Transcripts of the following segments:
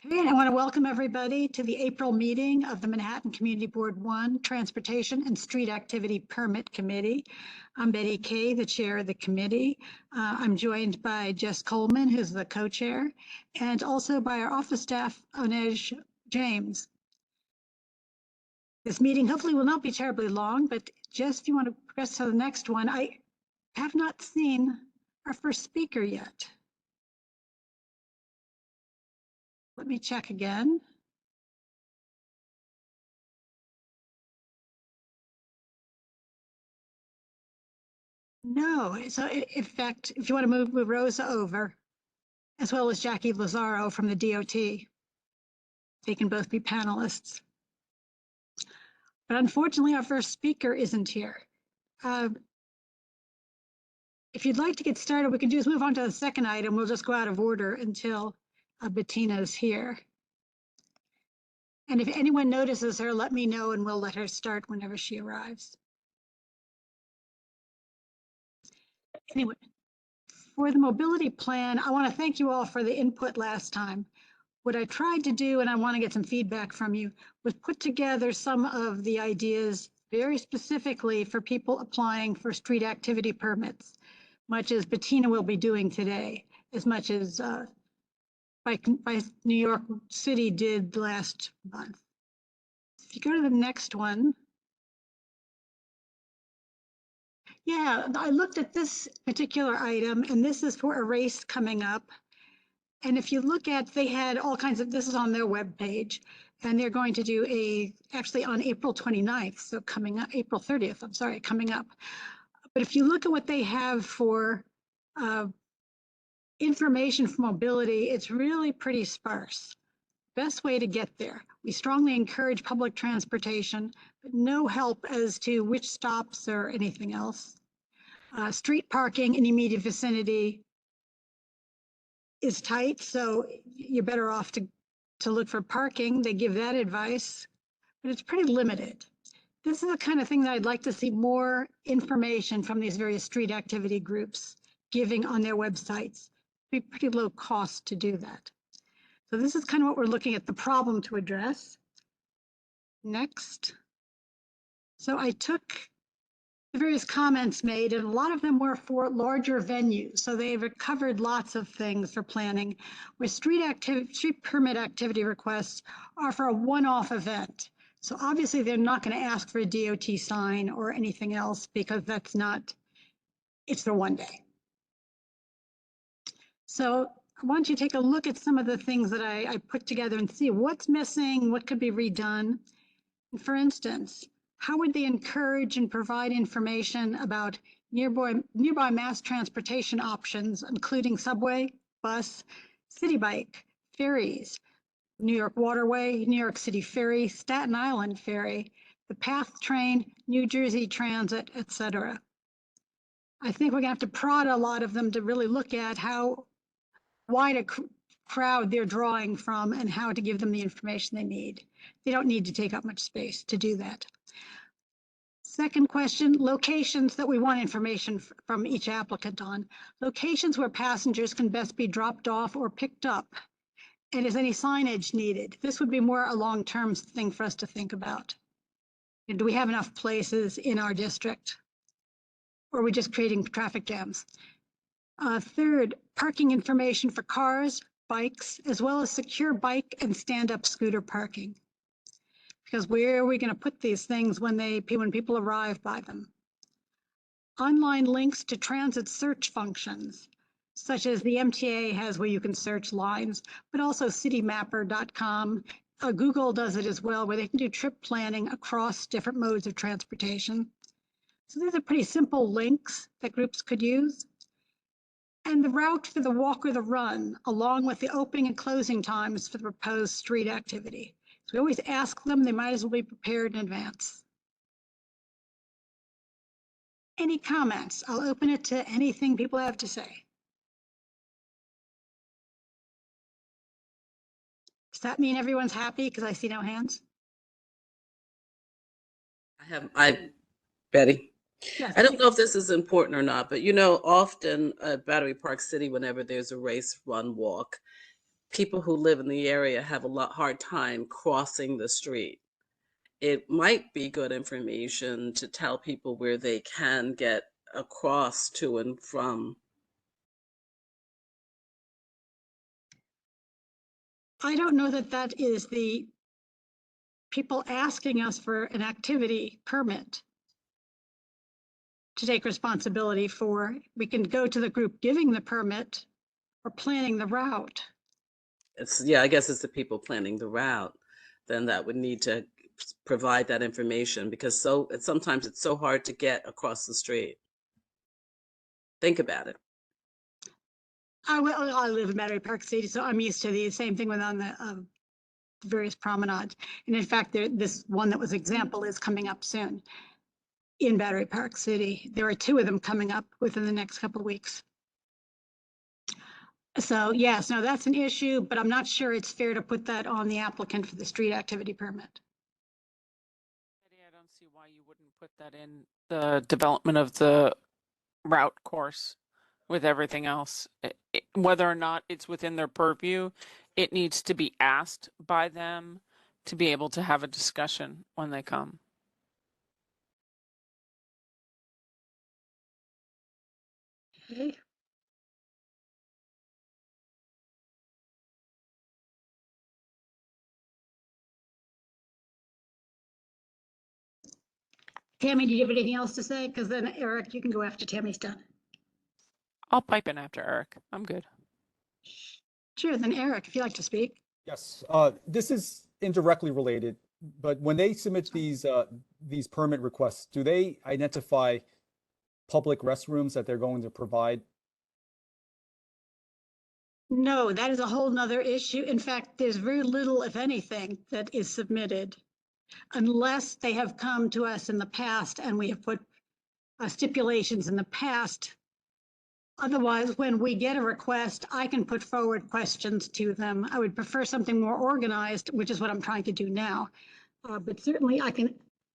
Okay, and I want to welcome everybody to the April meeting of the Manhattan Community Board 1 Transportation and Street Activity Permit Committee. I'm Betty Kay, the chair of the committee. I'm joined by Jess Coleman, who's the co-chair, and also by our office staff, Onej James. This meeting hopefully will not be terribly long, but Jess, if you want to progress to the next one, I have not seen our first speaker yet. Let me check again. No, so in fact, if you want to move Rosa over, as well as Jackie Lazaro from the DOT, they can both be panelists. But unfortunately, our first speaker isn't here. If you'd like to get started, we can just move on to the second item. We'll just go out of order until Bettina's here. And if anyone notices her, let me know and we'll let her start whenever she arrives. Anyway, for the mobility plan, I want to thank you all for the input last time. What I tried to do, and I want to get some feedback from you, was put together some of the ideas very specifically for people applying for street activity permits, much as Bettina will be doing today, as much as by New York City did last month. If you go to the next one. Yeah, I looked at this particular item, and this is for a race coming up. And if you look at, they had all kinds of, this is on their webpage, and they're going to do actually on April 29th, so coming up, April 30th, I'm sorry, coming up. But if you look at what they have for information for mobility, it's really pretty sparse. Best way to get there. We strongly encourage public transportation, but no help as to which stops or anything else. Street parking in immediate vicinity is tight, so you're better off to look for parking. They give that advice, but it's pretty limited. This is the kind of thing that I'd like to see more information from these various street activity groups giving on their websites. It'd be pretty low cost to do that. So this is kind of what we're looking at, the problem to address. Next. So I took the various comments made, and a lot of them were for larger venues. So they've covered lots of things for planning, where street permit activity requests are for a one-off event. So obviously they're not going to ask for a DOT sign or anything else because that's not, it's for one day. So I want you to take a look at some of the things that I put together and see what's missing, what could be redone. And for instance, how would they encourage and provide information about nearby mass transportation options, including subway, bus, city bike, ferries, New York Waterway, New York City Ferry, Staten Island Ferry, the PATH train, New Jersey Transit, etc. I think we're gonna have to prod a lot of them to really look at how wide a crowd they're drawing from and how to give them the information they need. They don't need to take up much space to do that. Second question, locations that we want information from each applicant on. Locations where passengers can best be dropped off or picked up. And is any signage needed? This would be more a long-term thing for us to think about. Do we have enough places in our district? Or are we just creating traffic jams? Third, parking information for cars, bikes, as well as secure bike and stand-up scooter parking. Because where are we going to put these things when people arrive by them? Online links to transit search functions, such as the MTA has where you can search lines, but also citymapper.com. Google does it as well, where they can do trip planning across different modes of transportation. So these are pretty simple links that groups could use. And the route for the walk or the run, along with the opening and closing times for the proposed street activity. So we always ask them, they might as well be prepared in advance. Any comments? I'll open it to anything people have to say. Does that mean everyone's happy because I see no hands? Betty. Yes. I don't know if this is important or not, but often at Battery Park City, whenever there's a race, run, walk, people who live in the area have a lot hard time crossing the street. It might be good information to tell people where they can get across to and from. I don't know that that is the people asking us for an activity permit to take responsibility for. We can go to the group giving the permit or planning the route. It's, yeah, I guess it's the people planning the route, then that would need to provide that information because sometimes it's so hard to get across the street. Think about it. I live in Battery Park City, so I'm used to the same thing with on the various promenades. And in fact, this one that was example is coming up soon in Battery Park City. There are two of them coming up within the next couple of weeks. So yes, no, that's an issue, but I'm not sure it's fair to put that on the applicant for the street activity permit. I don't see why you wouldn't put that in the development of the route course with everything else. Whether or not it's within their purview, it needs to be asked by them to be able to have a discussion when they come. Okay. Tammy, do you have anything else to say? Because then Eric, you can go after Tammy's done. I'll pipe in after Eric. I'm good. Sure, then Eric, if you'd like to speak. Yes, this is indirectly related, but when they submit these permit requests, do they identify public restrooms that they're going to provide? No, that is a whole nother issue. In fact, there's very little, if anything, that is submitted unless they have come to us in the past and we have put stipulations in the past. Otherwise, when we get a request, I can put forward questions to them. I would prefer something more organized, which is what I'm trying to do now. But certainly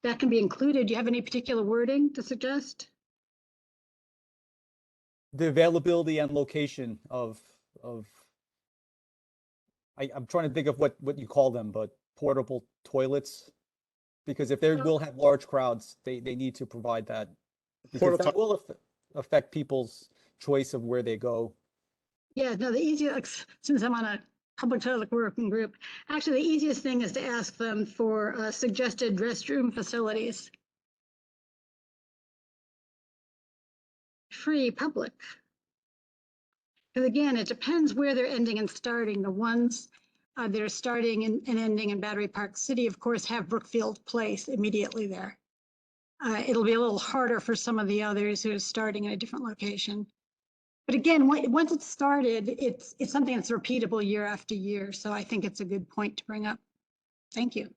that can be included. Do you have any particular wording to suggest? The availability and location of I'm trying to think of what you call them, but portable toilets. Because if they will have large crowds, they need to provide that. Because that will affect people's choice of where they go. Yeah, no, the easiest, since I'm on a public toilet working group, actually the easiest thing is to ask them for suggested restroom facilities. Free public. Because again, it depends where they're ending and starting. The ones that are starting and ending in Battery Park City, of course, have Brookfield Place immediately there. It'll be a little harder for some of the others who are starting in a different location. But again, once it's started, it's something that's repeatable year after year. So I think it's a good point to bring up. Thank you.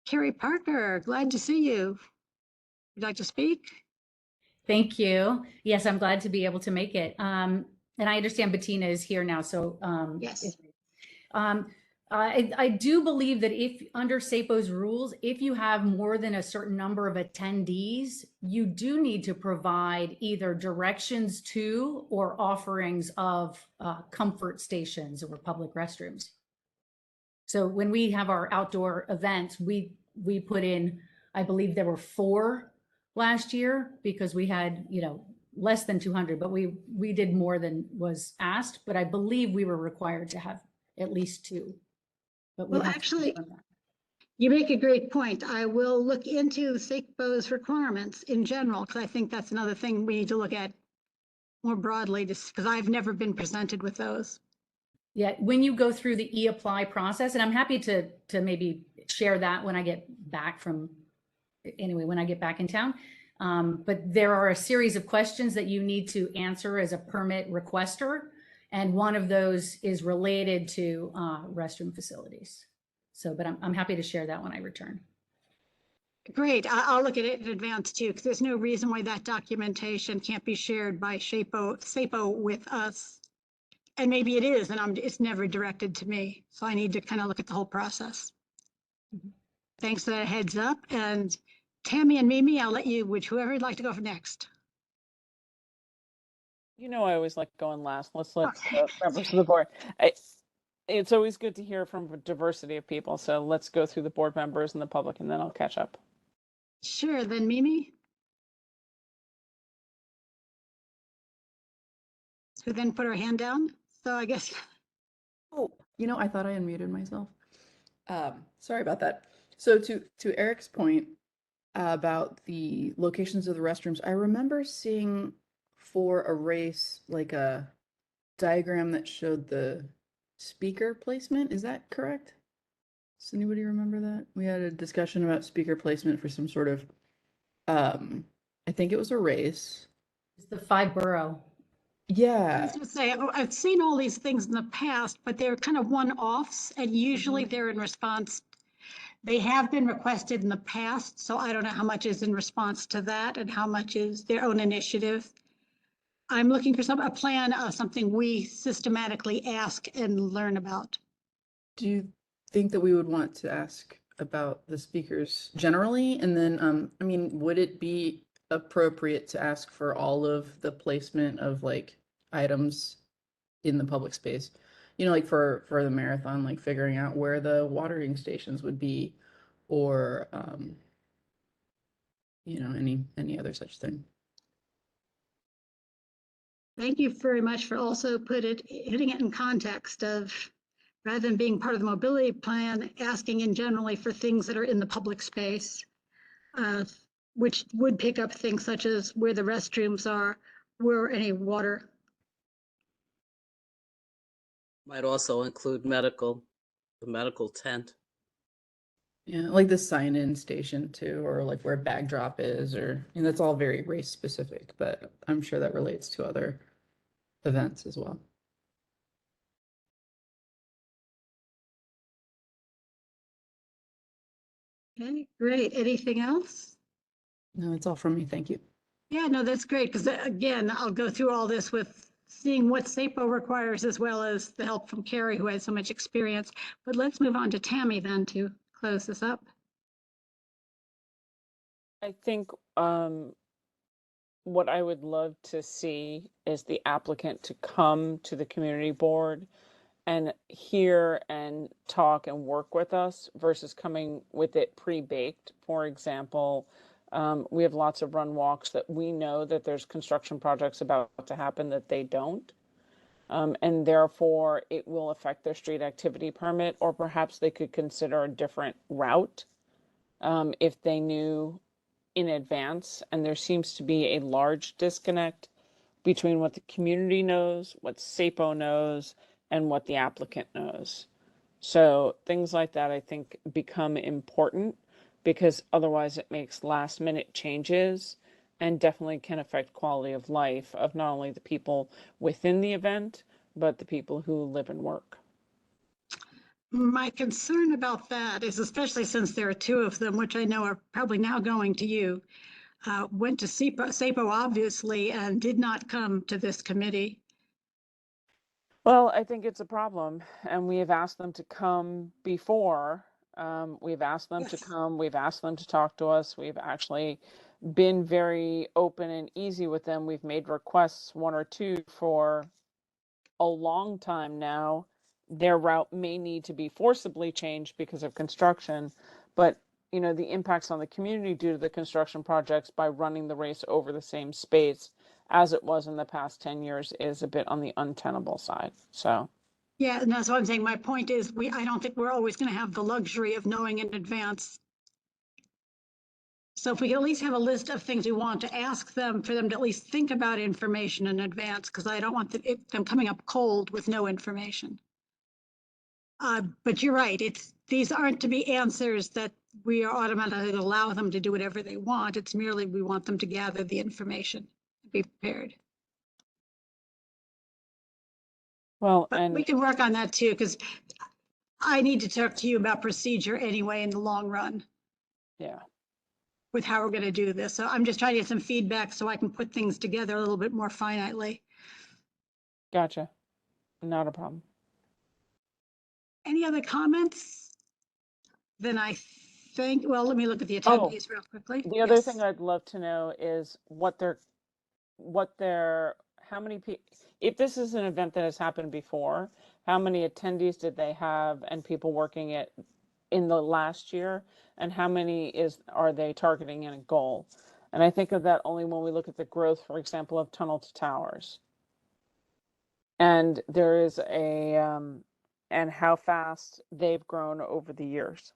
Carrie Parker, glad to see you. Would you like to speak? Thank you. Yes, I'm glad to be able to make it. And I understand Bettina is here now, so Yes. I do believe that if under SAPO's rules, if you have more than a certain number of attendees, you do need to provide either directions to or offerings of comfort stations or public restrooms. So when we have our outdoor events, we put in, I believe there were 4 last year because we had, less than 200, but we did more than was asked, but I believe we were required to have at least 2. But Well, actually, you make a great point. I will look into SAPO's requirements in general, because I think that's another thing we need to look at more broadly, just because I've never been presented with those. Yeah, when you go through the e-apply process, and I'm happy to maybe share that when I get back when I get back in town. But there are a series of questions that you need to answer as a permit requester. And one of those is related to restroom facilities. So, but I'm happy to share that when I return. Great. I'll look at it in advance too, because there's no reason why that documentation can't be shared by SAPO with us. And maybe it is, and it's never directed to me. So I need to kind of look at the whole process. Thanks for that heads up. And Tammy and Mimi, I'll let you, whoever would like to go for next. You know, I always like going last. Let's let members of the board. It's always good to hear from a diversity of people. So let's go through the board members and the public, and then I'll catch up. Sure, then Mimi, who then put her hand down. So I guess, Oh, I thought I unmuted myself. Sorry about that. So to Eric's point about the locations of the restrooms, I remember seeing for a race like a diagram that showed the speaker placement. Is that correct? Does anybody remember that? We had a discussion about speaker placement for some sort of I think it was a race. It's the 5 borough. I Yeah. was gonna say, I've seen all these things in the past, but they're kind of one-offs, and usually they're in response. They have been requested in the past, so I don't know how much is in response to that and how much is their own initiative. I'm looking for a plan of something we systematically ask and learn about. Do you think that we would want to ask about the speakers generally? And then, I mean, would it be appropriate to ask for all of the placement of like items in the public space? Like for the marathon, like figuring out where the watering stations would be, or any other such thing. Thank you very much for also hitting it in context of, rather than being part of the mobility plan, asking in generally for things that are in the public space, which would pick up things such as where the restrooms are, where any water. Might also include the medical tent. Yeah, like the sign-in station too, or like where bag drop is, that's all very race specific, but I'm sure that relates to other events as well. Okay, great. Anything else? No, it's all from me. Thank you. Yeah, no, that's great. Because again, I'll go through all this with seeing what SAPO requires as well as the help from Carrie, who has so much experience. But let's move on to Tammy then to close this up. I think what I would love to see is the applicant to come to the community board and hear and talk and work with us versus coming with it pre-baked. For example, we have lots of run walks that we know that there's construction projects about to happen that they don't. And therefore it will affect their street activity permit, or perhaps they could consider a different route if they knew in advance. And there seems to be a large disconnect between what the community knows, what SAPO knows, and what the applicant knows. So things like that, I think, become important because otherwise it makes last minute changes and definitely can affect quality of life of not only the people within the event, but the people who live and work. My concern about that is, especially since there are two of them, which I know are probably now going to you, went to SAPO obviously and did not come to this committee. Well, I think it's a problem, and we have asked them to come before. We've asked them to Yes. come. We've asked them to talk to us. We've actually been very open and easy with them. We've made requests, one or two, for a long time now. Their route may need to be forcibly changed because of construction, but the impacts on the community due to the construction projects by running the race over the same space as it was in the past 10 years is a bit on the untenable side. So Yeah, and that's what I'm saying. My point is, I don't think we're always going to have the luxury of knowing in advance. So if we could at least have a list of things we want to ask them, for them to at least think about information in advance, because I don't want them coming up cold with no information. But you're right, these aren't to be answers that we are automatically allow them to do whatever they want. It's merely we want them to gather the information, be prepared. well, But and we can work on that too, because I need to talk to you about procedure anyway in the long run yeah, with how we're going to do this. So I'm just trying to get some feedback so I can put things together a little bit more finitely. gotcha. Not a problem. Any other comments? Then I think, well, let me look at the Oh, attendees real quickly. The other Yes. thing I'd love to know is what their how many people, if this is an event that has happened before, how many attendees did they have and people working it in the last year? And how many are they targeting in a goal? And I think of that only when we look at the growth, for example, of Tunnel to Towers. And there is and how fast they've grown over the years.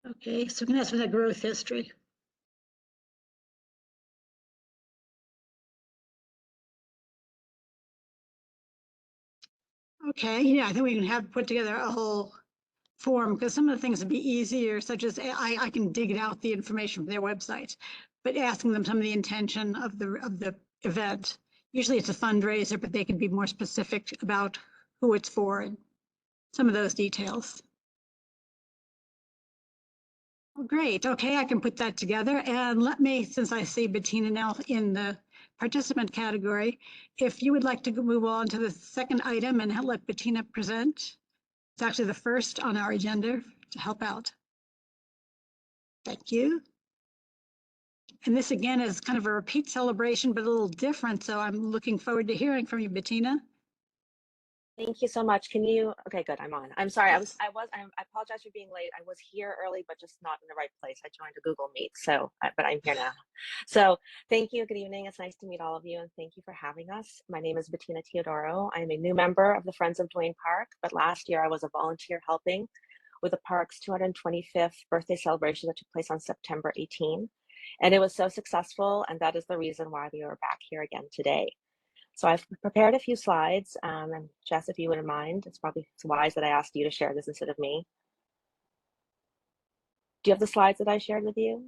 Okay, so we can ask for that growth history. Okay, yeah, I think we can have put together a whole form because some of the things would be easier, such as I can dig out the information from their website, but asking them some of the intention of the event. Usually it's a fundraiser, but they can be more specific about who it's for and some of those details. Well, great. Okay, I can put that together. And let me, since I see Bettina now in the participant category, if you would like to move on to the second item and let Bettina present. It's actually the first on our agenda to help out. Thank you. And this again is kind of a repeat celebration, but a little different. So I'm looking forward to hearing from you, Bettina. Thank you so much. Can you, okay, good, I'm on. I'm sorry, Yes. I apologize for being late. I was here early, but just not in the right place. I joined a Google Meet, so, but I'm here now. So thank you, good evening. It's nice to meet all of you and thank you for having us. My name is Bettina Teodoro. I'm a new member of the Friends of Duane Park, but last year I was a volunteer helping with the park's 225th birthday celebration that took place on September 18. And it was so successful, and that is the reason why we are back here again today. So I've prepared a few slides, and Jess, if you wouldn't mind, it's wise that I asked you to share this instead of me. Do you have the slides that I shared with you?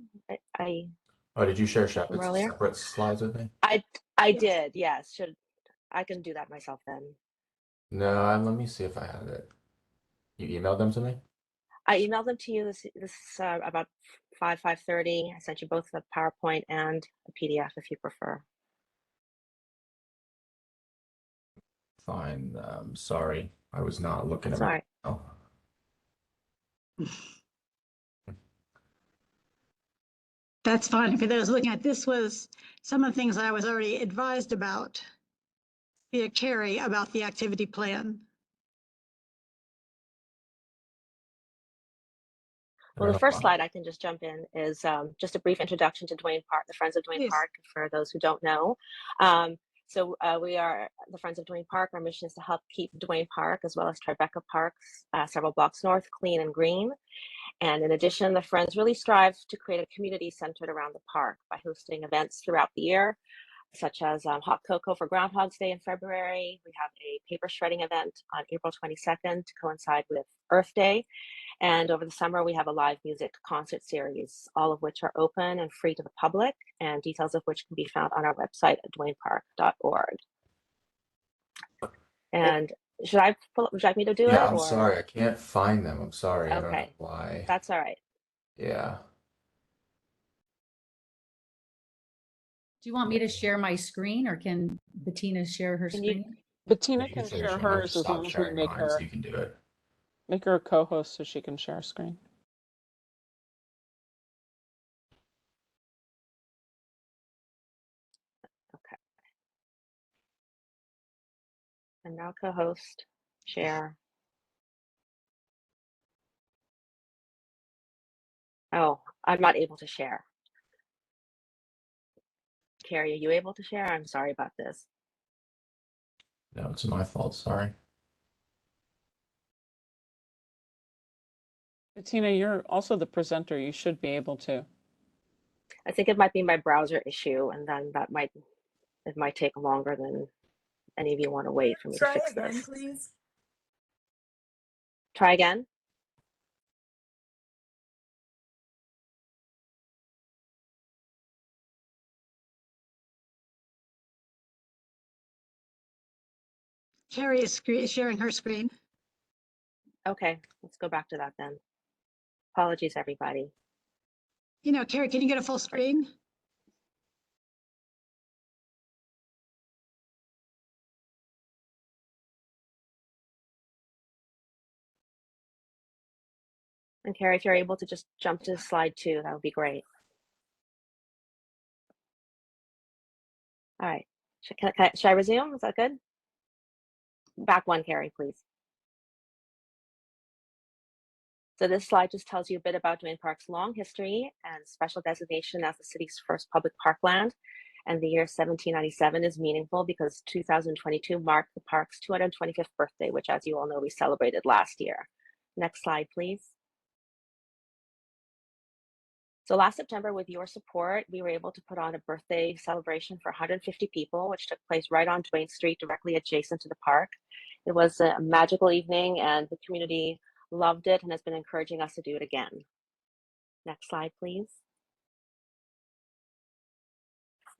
Oh, did you share earlier? separate slides with me? I Yes. did, yes. I can do that myself then. No, let me see if I have it. You emailed them to me? I emailed them to you this about 5:30. I sent you both a PowerPoint and a PDF if you prefer. Fine. Sorry, I was not looking at Sorry. my email. That's fine. For those looking at this was some of the things I was already advised about via Carrie about the activity plan. Well, the first slide I can just jump in is just a brief introduction to Duane Park, the Friends of Duane Please. Park, for those who don't know. So we are the Friends of Duane Park. Our mission is to help keep Duane Park, as well as Tribeca Parks, several blocks north, clean and green. And in addition, the Friends really strive to create a community centered around the park by hosting events throughout the year, such as hot cocoa for Groundhog's Day in February. We have a paper shredding event on April 22nd to coincide with Earth Day. And over the summer, we have a live music concert series, all of which are open and free to the public, and details of which can be found on our website at duanepark.org. And would you like me to do it? Yeah, I'm or? sorry, I can't find them. I'm sorry. I don't know Okay, why. that's all right. Yeah. Do you want me to share my screen or can Bettina share her Can you- screen? Bettina You can can share share screen. I've hers as long stopped as we sharing make mine, her so you can do it. a co-host so she can share screen. Okay. And now co-host, share. Oh, I'm not able to share. Carrie, are you able to share? I'm sorry about this. No, it's my fault. Sorry. Bettina, you're also the presenter. You should be able to. I think it might be my browser issue, and then it might take longer than any of you want to wait for me to fix again, this. please. Try again. Carrie is sharing her screen. Okay, let's go back to that then. Apologies, everybody. You know, Carrie, can you get a full screen? And Carrie, if you're able to just jump to slide 2, that would be great. All right, should I resume? Is that good? Back 1, Carrie, please. So this slide just tells you a bit about Duane Park's long history and special designation as the city's first public parkland. And the year 1797 is meaningful because 2022 marked the park's 225th birthday, which, as you all know, we celebrated last year. Next slide, please. So last September, with your support, we were able to put on a birthday celebration for 150 people, which took place right on Duane Street, directly adjacent to the park. It was a magical evening, and the community loved it and has been encouraging us to do it again. Next slide, please.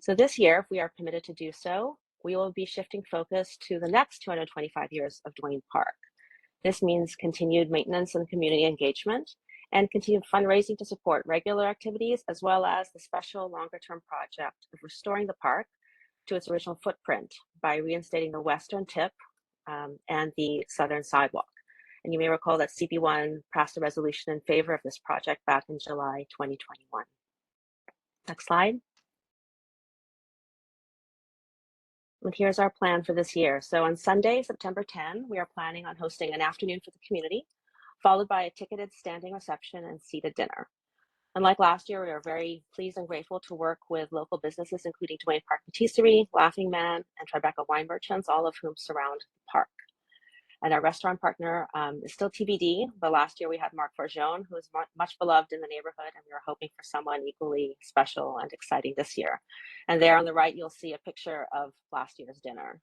So this year, if we are permitted to do so, we will be shifting focus to the next 225 years of Duane Park. This means continued maintenance and community engagement, and continued fundraising to support regular activities, as well as the special longer-term project of restoring the park to its original footprint by reinstating the western tip and the southern sidewalk. And you may recall that CP1 passed a resolution in favor of this project back in July 2021. Next slide. And here's our plan for this year. So on Sunday, September 10, we are planning on hosting an afternoon for the community, followed by a ticketed standing reception and seated dinner. Unlike last year, we are very pleased and grateful to work with local businesses, including Duane Park Patisserie, Laughing Man, and Tribeca Wine Merchants, all of whom surround the park. And our restaurant partner is still TBD, but last year we had Marc Forgione, who is much beloved in the neighborhood, and we were hoping for someone equally special and exciting this year. And there on the right, you'll see a picture of last year's dinner.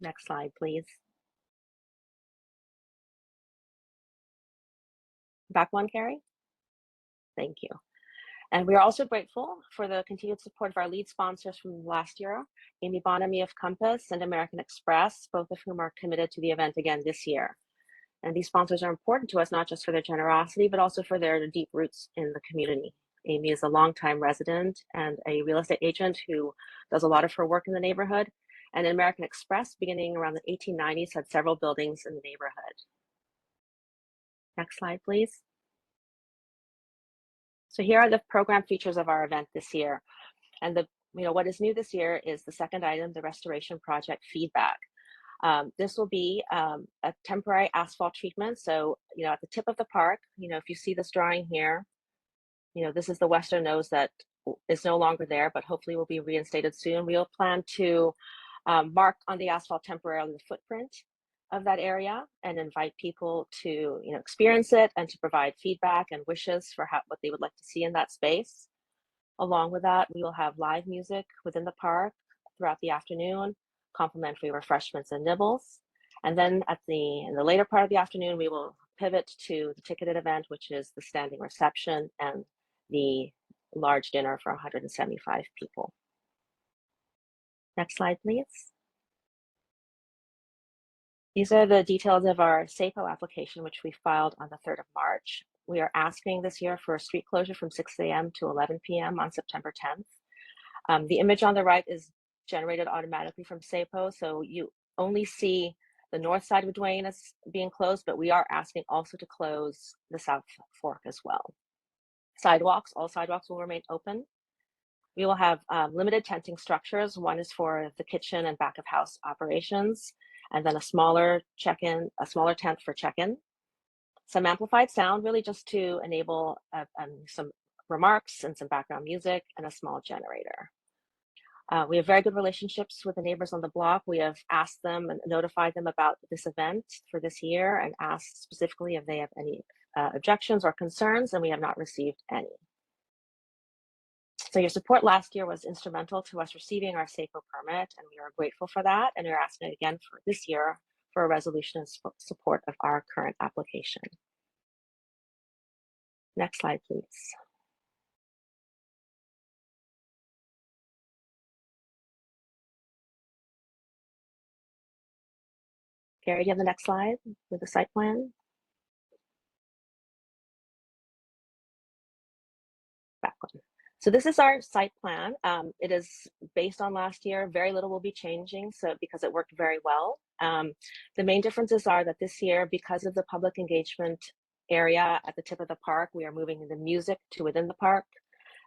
Next slide, please. Back 1, Carrie. Thank you. And we are also grateful for the continued support of our lead sponsors from last year, Amy Bonamy of Compass and American Express, both of whom are committed to the event again this year. And these sponsors are important to us, not just for their generosity, but also for their deep roots in the community. Amy is a longtime resident and a real estate agent who does a lot of her work in the neighborhood. And American Express, beginning around the 1890s, had several buildings in the neighborhood. Next slide, please. So here are the program features of our event this year. And what is new this year is the second item, the restoration project feedback. This will be a temporary asphalt treatment. So, at the tip of the park, if you see this drawing here, this is the western nose that is no longer there, but hopefully will be reinstated soon. We'll plan to mark on the asphalt temporarily the footprint of that area and invite people to experience it and to provide feedback and wishes for what they would like to see in that space. Along with that, we will have live music within the park throughout the afternoon, complimentary refreshments and nibbles. And then in the later part of the afternoon, we will pivot to the ticketed event, which is the standing reception and the large dinner for 175 people. Next slide, please. These are the details of our SAPO application, which we filed on the 3rd of March. We are asking this year for a street closure from 6 a.m. to 11 p.m. on September 10th. The image on the right is generated automatically from SAPO, so you only see the north side of Duane as being closed, but we are asking also to close the South Fork as well. All sidewalks will remain open. We will have limited tenting structures. One is for the kitchen and back of house operations, and then a smaller tent for check-in. Some amplified sound, really just to enable some remarks and some background music, and a small generator. We have very good relationships with the neighbors on the block. We have asked them and notified them about this event for this year and asked specifically if they have any objections or concerns, and we have not received any. So your support last year was instrumental to us receiving our SAPO permit, and we are grateful for that. And we're asking again for this year for a resolution in support of our current application. Next slide, please. Gary, do you have the next slide with the site plan? Back one. So this is our site plan. It is based on last year. Very little will be changing, because it worked very well. The main differences are that this year, because of the public engagement area at the tip of the park. We are moving the music to within the park.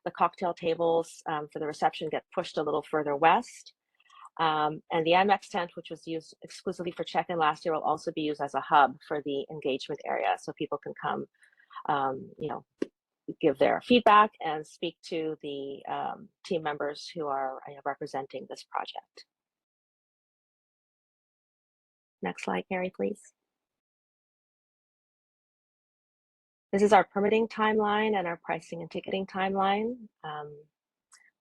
The cocktail tables for the reception get pushed a little further west. And the Amex tent, which was used exclusively for check-in last year, will also be used as a hub for the engagement area. So people can come, give their feedback and speak to the team members who are representing this project. Next slide, Carrie, please. This is our permitting timeline and our pricing and ticketing timeline.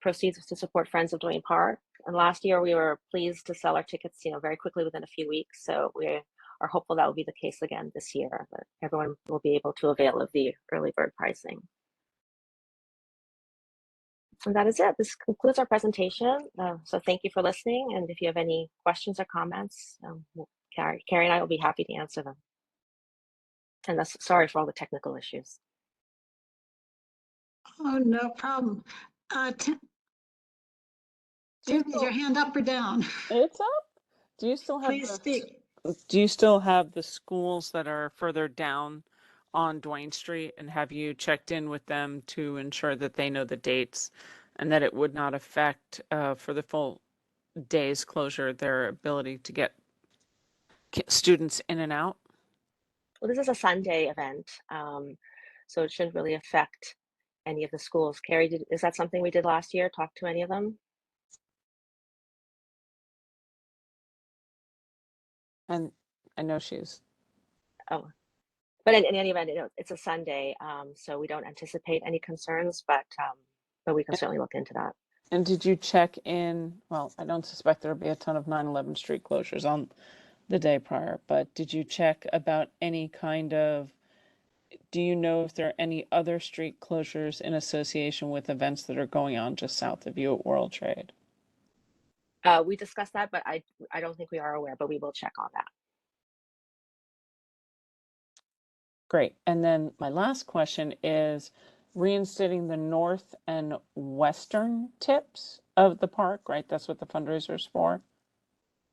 Proceeds to support Friends of Duane Park. And last year we were pleased to sell our tickets, very quickly within a few weeks. So we are hopeful that will be the case again this year, that everyone will be able to avail of the early bird pricing. And that is it. This concludes our presentation. So thank you for listening. And if you have any questions or comments, Carrie and I will be happy to answer them. And that's sorry for all the technical issues. Oh, no problem. Is your hand up or down? It's up. Do you still have Please speak. Do you still have the schools that are further down on Duane Street, and have you checked in with them to ensure that they know the dates and that it would not affect for the full day's closure their ability to get students in and out? Well, this is a Sunday event, so it shouldn't really affect any of the schools. Carrie, is that something we did last year? Talk to any of them? And I know she's. Oh, but in any event, it's a Sunday, so we don't anticipate any concerns, but we can certainly look into that. And did you check in? Well, I don't suspect there'll be a ton of 9/11 street closures on the day prior, but did you check about any kind of, do you know if there are any other street closures in association with events that are going on just south of you at World Trade? We discussed that, but I don't think we are aware, but we will check on that. Great. And then my last question is reinstating the north and western tips of the park, right? That's what the fundraiser is for.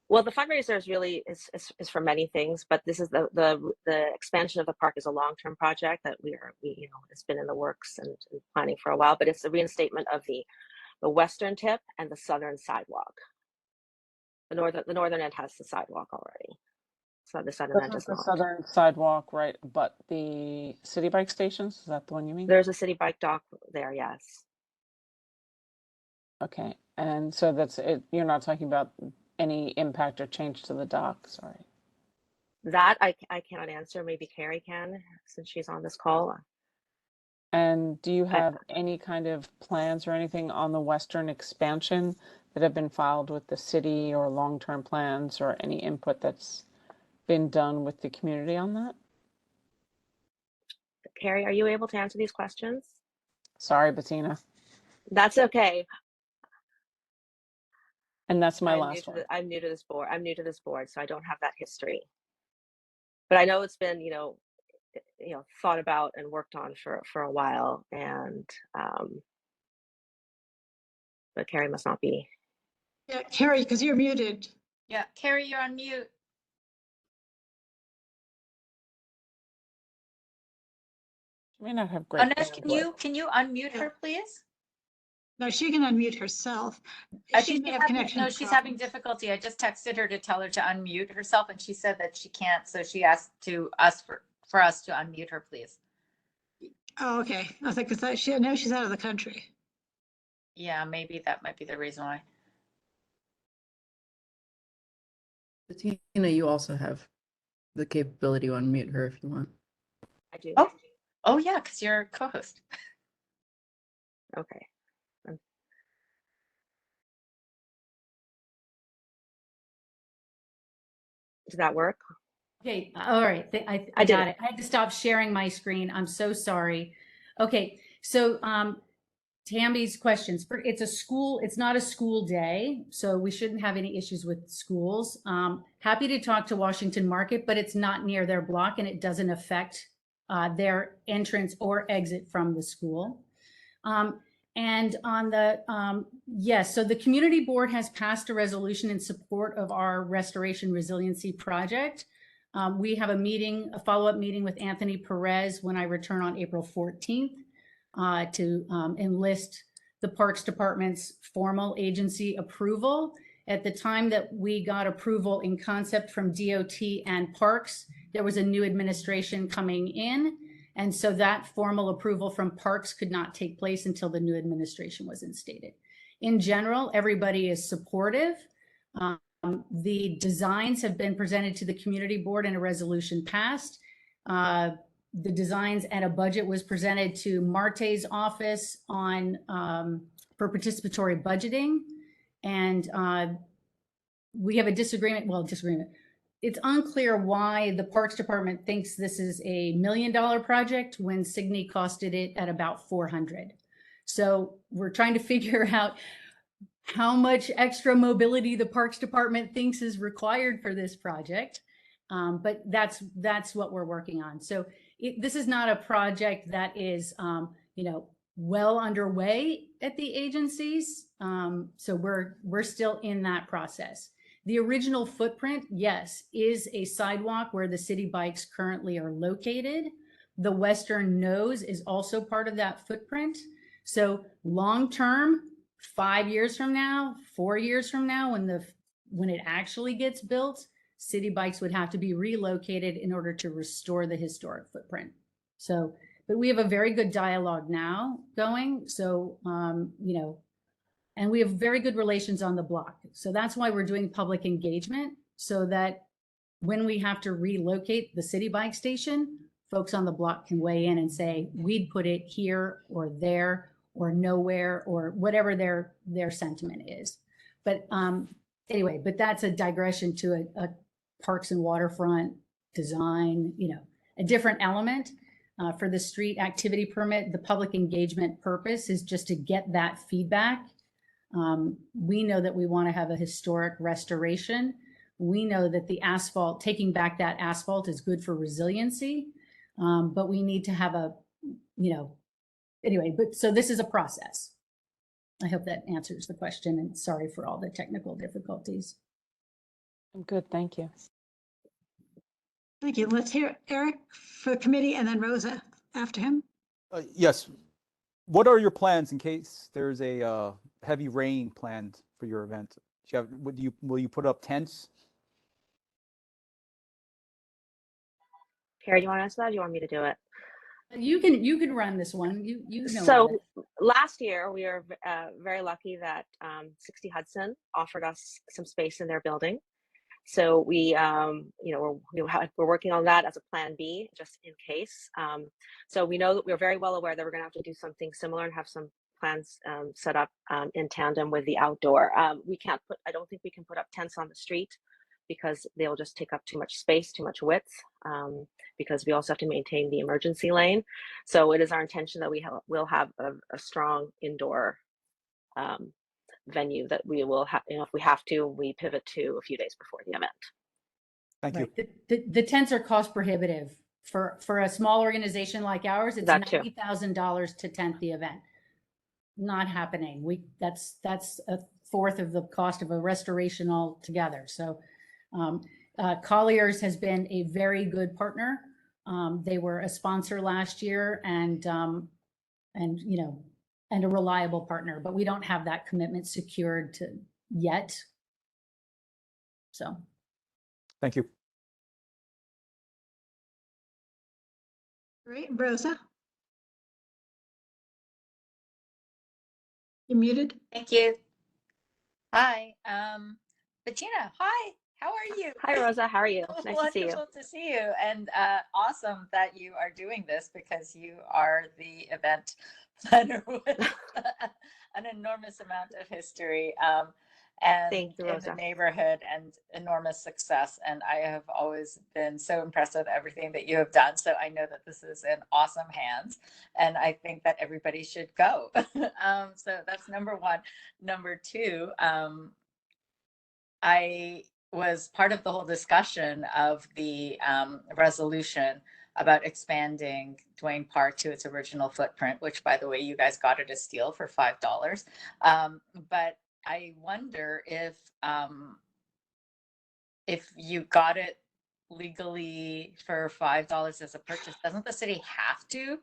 Well, the fundraiser is really is for many things, but this is the expansion of the park is a long-term project that we it's been in the works and planning for a while. But it's the reinstatement of the western tip and the southern sidewalk. The northern end has the sidewalk already, so the southern end does the not. southern sidewalk, right? But the city bike stations, is that the one you mean? There's a city bike dock there, yes. Okay, and so that's it. You're not talking about any impact or change to the dock, sorry. That I cannot answer. Maybe Carrie can, since she's on this call. And do you have any kind of plans or anything on the western expansion that have been filed with the city, or long-term plans, or any input that's been done with the community on that? Carrie, are you able to answer these questions? Sorry, Bettina. That's okay. And that's my last one. I'm new to this board. So I don't have that history. But I know it's been, thought about and worked on for a while. And but Carrie must not be. Yeah, Carrie, because you're muted. Yeah, Carrie, you're on mute. She may not have great. Anesh, can you unmute her, please? No, she can unmute herself. She may have connection. No, she's having difficulty. I just texted her to tell her to unmute herself, and she said that she can't. So she asked for us to unmute her, please. Oh, okay. I was like, because I know she's out of the country. Yeah, maybe that might be the reason why. Bettina, you also have the capability to unmute her if you want. I do. Oh yeah, because you're a co-host. Okay. Does that work? Okay, all right. I got it. I had to stop sharing my screen. I'm so sorry. Okay, so Tammy's questions. It's a school. It's not a school day, so we shouldn't have any issues with schools. Happy to talk to Washington Market, but it's not near their block, and it doesn't affect their entrance or exit from the school. And on the, yes, so the community board has passed a resolution in support of our restoration resiliency project. We have a follow-up meeting with Anthony Perez when I return on April 14th to enlist the Parks Department's formal agency approval. At the time that we got approval in concept from DOT and Parks, there was a new administration coming in. And so that formal approval from Parks could not take place until the new administration was instated. In general, everybody is supportive. The designs have been presented to the community board and a resolution passed. The designs and a budget was presented to Marte's office on for participatory budgeting. And we have a disagreement. It's unclear why the Parks Department thinks this is a $1 million project when Signe costed it at about 400. So we're trying to figure out how much extra mobility the Parks Department thinks is required for this project. But that's what we're working on. So this is not a project that is, well underway at the agencies. So we're still in that process. The original footprint, yes, is a sidewalk where the city bikes currently are located. The western nose is also part of that footprint. So long-term, 5 years from now, 4 years from now, when it actually gets built, city bikes would have to be relocated in order to restore the historic footprint. So, but we have a very good dialogue now going. So, and we have very good relations on the block. So that's why we're doing public engagement, so that when we have to relocate the city bike station, folks on the block can weigh in and say, we'd put it here or there or nowhere, or whatever their sentiment is. But anyway, but that's a digression to a parks and waterfront design, a different element. For the street activity permit, the public engagement purpose is just to get that feedback. We know that we want to have a historic restoration. We know that the asphalt, taking back that asphalt is good for resiliency, but we need to have anyway, but so this is a process. I hope that answers the question, and sorry for all the technical difficulties. I'm good, thank you. Thank you. Let's hear Eric for the committee, and then Rosa after him. Yes. What are your plans in case there's a heavy rain planned for your event? Will you put up tents? Carrie, do you want to answer that, or do you want me to do it? You can run this one. You know. So last year we were very lucky that 60 Hudson offered us some space in their building. So we, we're working on that as a plan B, just in case. So we know that we're very well aware that we're going to have to do something similar and have some plans set up in tandem with the outdoor. I don't think we can put up tents on the street because they'll just take up too much space, too much width, because we also have to maintain the emergency lane. So it is our intention that we'll have a strong indoor venue that we will have, if we have to, we pivot to a few days before the event. Thank you. The tents are cost prohibitive for a small organization like ours. It's $90,000 to tent the event. Not happening. That's a fourth of the cost of a restoration altogether. So Colliers has been a very good partner. They were a sponsor last year, and a reliable partner, but we don't have that commitment secured yet. So. Thank you. Great. Rosa? You're muted. Thank you. Hi, Bettina. Hi, how are you? Hi, Rosa. How are you? Nice to see you. Wonderful to see you, and awesome that you are doing this, because you are the event planner with an enormous amount of history and Thank you, in Rosa. the neighborhood, and enormous success. And I have always been so impressed with everything that you have done. So I know that this is in awesome hands, and I think that everybody should go. So that's number one. Number two, I was part of the whole discussion of the resolution about expanding Duane Park to its original footprint, which, by the way, you guys got it a steal for $5. But I wonder if you got it legally for $5 as a purchase, doesn't the city have to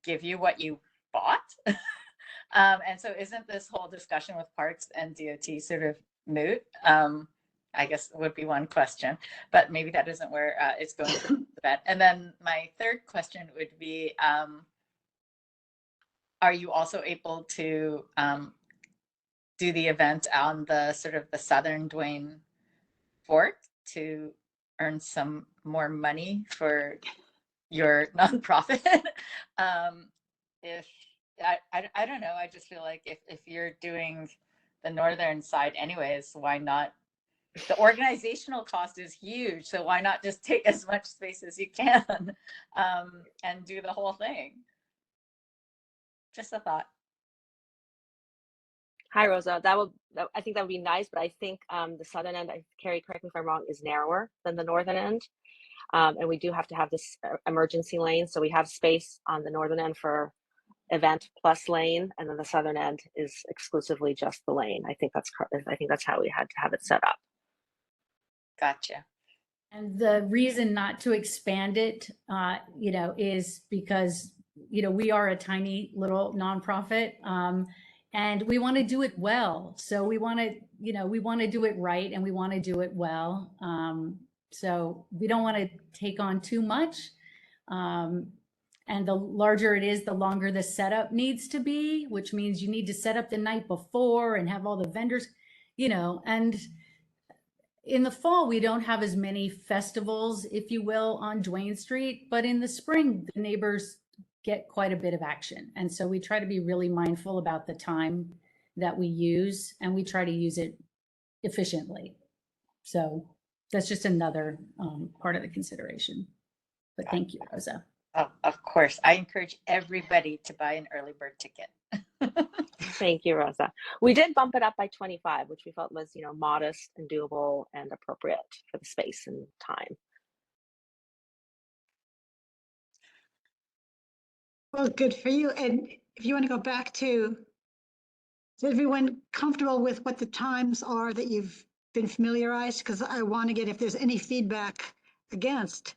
give you what you bought? And so isn't this whole discussion with Parks and DOT sort of moot? I guess would be one question, but maybe that isn't where it's going to the event. And then my third question would be, are you also able to do the event on the sort of the southern Duane Fort to earn some more money for your nonprofit? If I don't know, I just feel like if you're doing the northern side anyways, why not? The organizational cost is huge, so why not just take as much space as you can and do the whole thing? Just a thought. Hi, Rosa. I think that would be nice, but I think the southern end, Carrie, correct me if I'm wrong, is narrower than the northern end. And we do have to have this emergency lane. So we have space on the northern end for event plus lane, and then the southern end is exclusively just the lane. I think that's how we had to have it set up. Gotcha. And the reason not to expand it, is because, we are a tiny little nonprofit, and we want to do it well. So we want to do it right, and we want to do it well. So we don't want to take on too much. And the larger it is, the longer the setup needs to be, which means you need to set up the night before and have all the vendors, and in the fall, we don't have as many festivals, if you will, on Duane Street, but in the spring, the neighbors get quite a bit of action. And so we try to be really mindful about the time that we use, and we try to use it efficiently. So that's just another part of the consideration. But thank you, Rosa. Oh, of course. I encourage everybody to buy an early bird ticket. Thank you, Rosa. We did bump it up by 25, which we felt was, modest and doable and appropriate for the space and time. Well, good for you. And if you want to go back to, is everyone comfortable with what the times are that you've been familiarized? Because I want to get, if there's any feedback against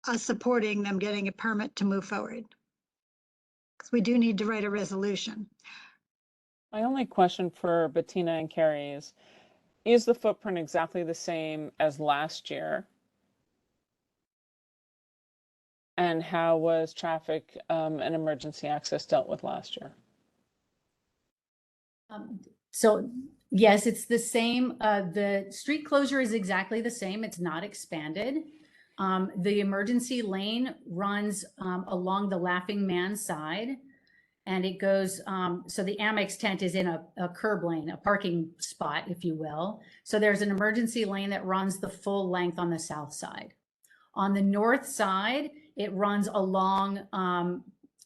us supporting them getting a permit to move forward. Because we do need to write a resolution. My only question for Bettina and Carrie is the footprint exactly the same as last year? And how was traffic and emergency access dealt with last year? So yes, it's the same. The street closure is exactly the same. It's not expanded. The emergency lane runs along the Laughing Man side, and it goes, so the Amex tent is in a curb lane, a parking spot, if you will. So there's an emergency lane that runs the full length on the south side. On the north side, it runs along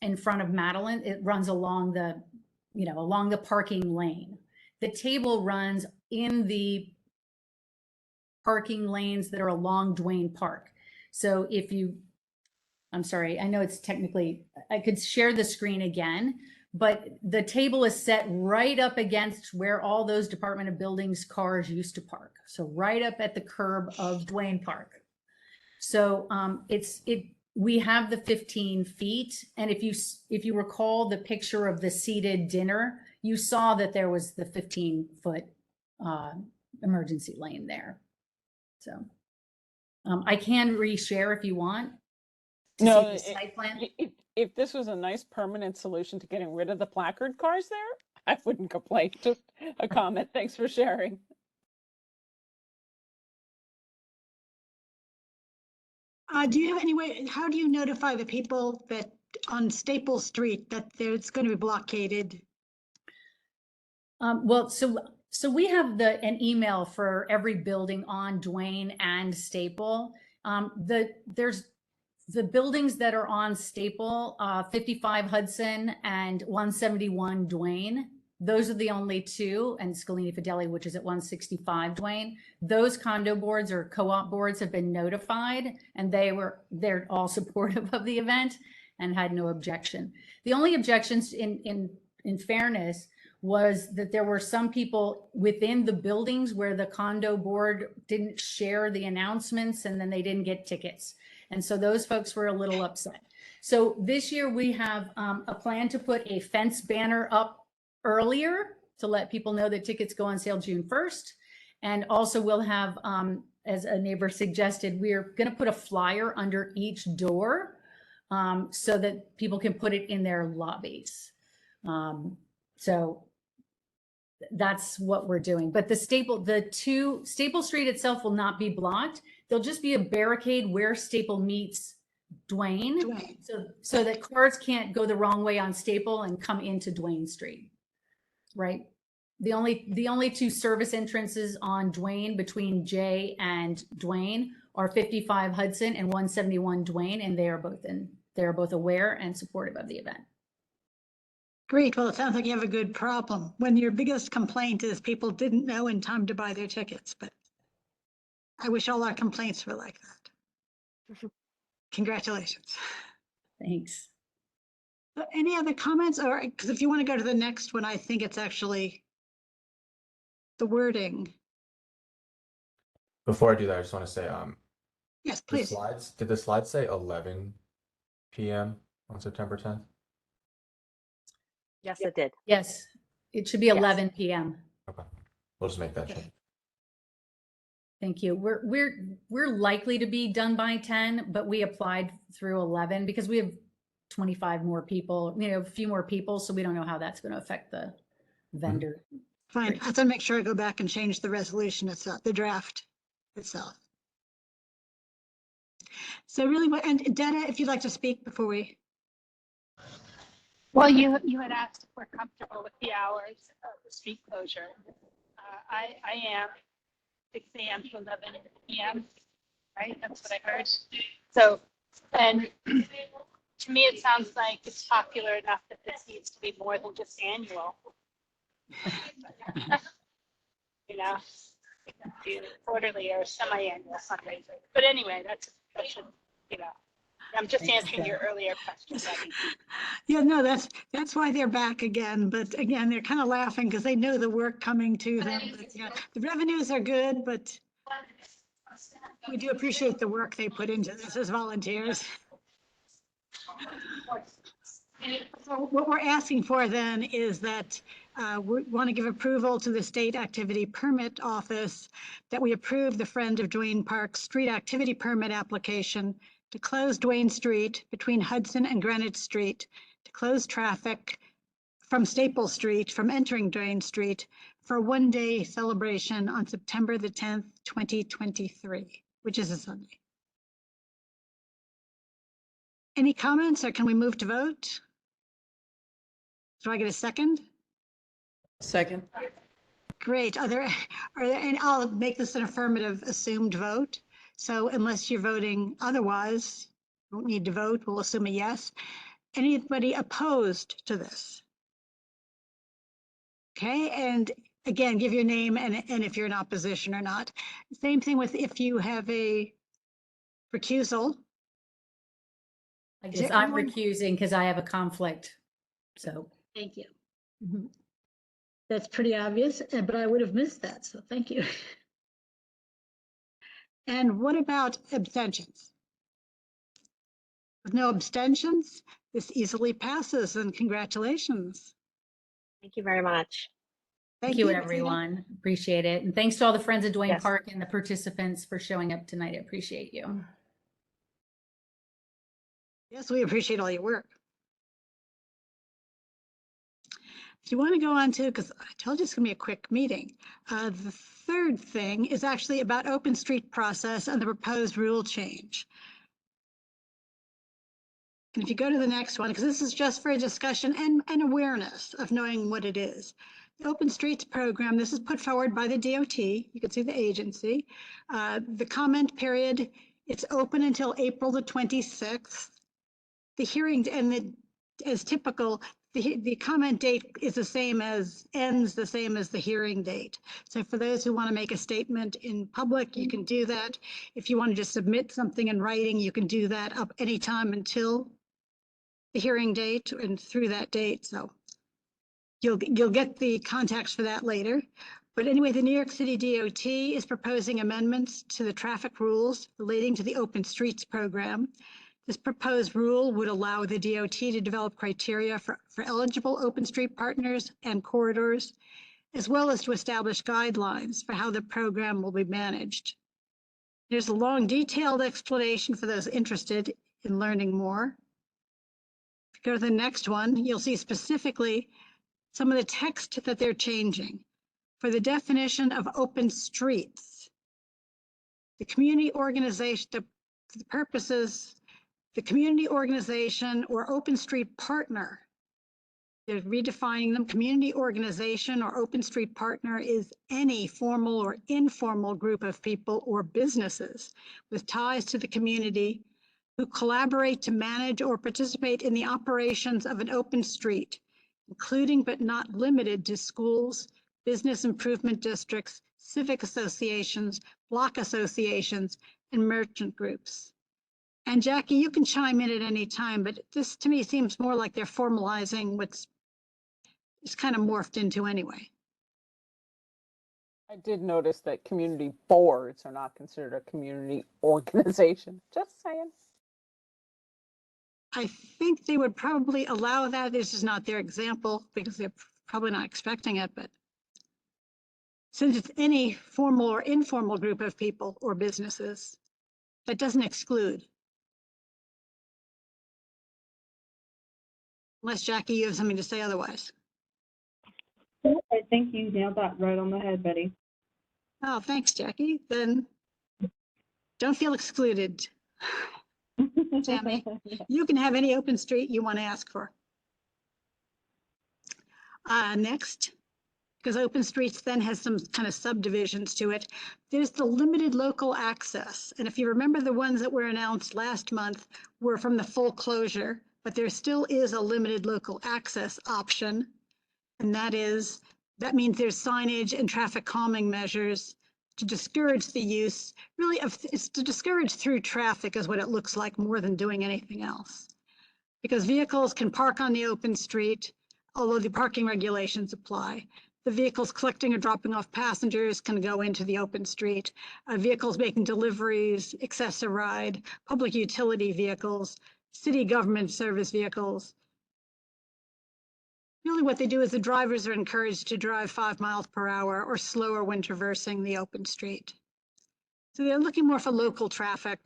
in front of Madeline. It runs along along the parking lane. The table runs in the parking lanes that are along Duane Park. So I'm sorry, I know it's technically, I could share the screen again, but the table is set right up against where all those Department of Buildings cars used to park. So right up at the curb of Duane Park. So we have the 15 feet. And if you recall the picture of the seated dinner, you saw that there was the 15-foot emergency lane there. So I can reshare if you want. No, Site plan. if this was a nice permanent solution to getting rid of the placard cars there, I wouldn't complain. Just a comment. Thanks for sharing. Do you have any way, how do you notify the people that on Staples Street that it's going to be blockaded? Well, so we have an email for every building on Duane and Staple. There's the buildings that are on Staple, 55 Hudson and 171 Duane. Those are the only two, and Scalini Fideli, which is at 165 Duane. Those condo boards or co-op boards have been notified, and they're all supportive of the event and had no objection. The only objections, in fairness, was that there were some people within the buildings where the condo board didn't share the announcements and then they didn't get tickets. And so those folks were a little upset. So this year we have a plan to put a fence banner up earlier to let people know that tickets go on sale June 1st. And also we'll have, as a neighbor suggested, we're going to put a flyer under each door so that people can put it in their lobbies. So that's what we're doing. But the Staple Street itself will not be blocked. There'll just be a barricade where Staple meets Duane, so that cars can't go the wrong way on Staple and come into Duane Street. Right. The only two service entrances on Duane between Jay and Duane are 55 Hudson and 171 Duane, and they are both aware and supportive of the event. Great. Well, it sounds like you have a good problem when your biggest complaint is people didn't know in time to buy their tickets, but I wish all our complaints were like that. Congratulations. Thanks. Any other comments? Or because if you want to go to the next one, I think it's actually the wording. Before I do that, I just want to say, Yes, the please. slides, did the slides say 11 p.m. on September 10th? Yes, it did. Yes, it should be Yes. 11 p.m. Okay, we'll just make that change. Thank you. We're likely to be done by 10, but we applied through 11 because we have 25 more people, a few more people, so we don't know how that's going to affect the vendor. Fine. I have to make sure I go back and change the resolution itself, the draft itself. So really, and Detta, if you'd like to speak before we. Well, you had asked if we're comfortable with the hours of the street closure. I am 6 a.m. to 11 p.m. Right, that's what I heard. So, and to me, it sounds like it's popular enough that this needs to be more than just annual. Quarterly or semi-annual fundraiser. But anyway, that's I'm just answering your earlier question. Yeah, no, that's why they're back again. But again, they're kind of laughing because they know the work coming to them. But, yeah, the revenues are good, but we do appreciate the work they put into this as volunteers. So what we're asking for then is that we want to give approval to the State Activity Permit Office that we approve the Friend of Duane Park Street Activity Permit application to close Duane Street between Hudson and Greenwich Street, to close traffic from Staple Street from entering Duane Street for a one-day celebration on September the 10th, 2023, which is a Sunday. Any comments, or can we move to vote? Do I get a second? Second. Great. Are there, and I'll make this an affirmative assumed vote. So unless you're voting otherwise, you won't need to vote. We'll assume a yes. Anybody opposed to this? Okay, and again, give your name and if you're in opposition or not. Same thing with if you have a recusal. I Is guess there I'm anyone- recusing because I have a conflict. So Thank you. That's pretty obvious, but I would have missed that, so thank you. And what about abstentions? With no abstentions, this easily passes, and congratulations. Thank you very much. thank you, everyone. Appreciate it. And thanks to all the Friends of Duane Yes. Park and the participants for showing up tonight. I appreciate you. Yes, we appreciate all your work. If you want to go on to, because I told you it's going to be a quick meeting. The third thing is actually about open street process and the proposed rule change. And if you go to the next one, because this is just for a discussion and awareness of knowing what it is. The Open Streets Program, this is put forward by the DOT. You can see the agency. The comment period, it's open until April the 26th. The hearing, and as typical, the comment date is ends the same as the hearing date. So for those who want to make a statement in public, you can do that. If you want to just submit something in writing, you can do that up anytime until the hearing date and through that date. So You'll get the contacts for that later. But anyway, the New York City DOT is proposing amendments to the traffic rules relating to the Open Streets program. This proposed rule would allow the DOT to develop criteria for eligible open street partners and corridors, as well as to establish guidelines for how the program will be managed. There's a long, detailed explanation for those interested in learning more. If you go to the next one, you'll see specifically some of the text that they're changing. For the definition of open streets, the community organization, for the purposes, the community organization or open street partner, they're redefining them. Community organization or open street partner is any formal or informal group of people or businesses with ties to the community who collaborate to manage or participate in the operations of an open street, including but not limited to schools, business improvement districts, civic associations, block associations, and merchant groups. And Jackie, you can chime in at any time, but this to me seems more like they're formalizing what's kind of morphed into anyway. I did notice that community boards are not considered a community organization. Just saying. I think they would probably allow that. This is not their example because they're probably not expecting it, but since it's any formal or informal group of people or businesses, that doesn't exclude. Unless Jackie, you have something to say otherwise. I think you nailed that right on the head, Betty. Oh, thanks, Jackie. Then don't feel excluded. Tammy, you can have any open street you want to ask for. Next, because open streets then has some kind of subdivisions to it. There's the limited local access. And if you remember, the ones that were announced last month were from the full closure, but there still is a limited local access option. And that means there's signage and traffic calming measures to discourage the use, really, it's to discourage through traffic is what it looks like more than doing anything else. Because vehicles can park on the open street, although the parking regulations apply. The vehicles collecting or dropping off passengers can go into the open street. Vehicles making deliveries, Access-a-Ride, public utility vehicles, city government service vehicles. Really what they do is the drivers are encouraged to drive 5 miles per hour or slower when traversing the open street. So they're looking more for local traffic,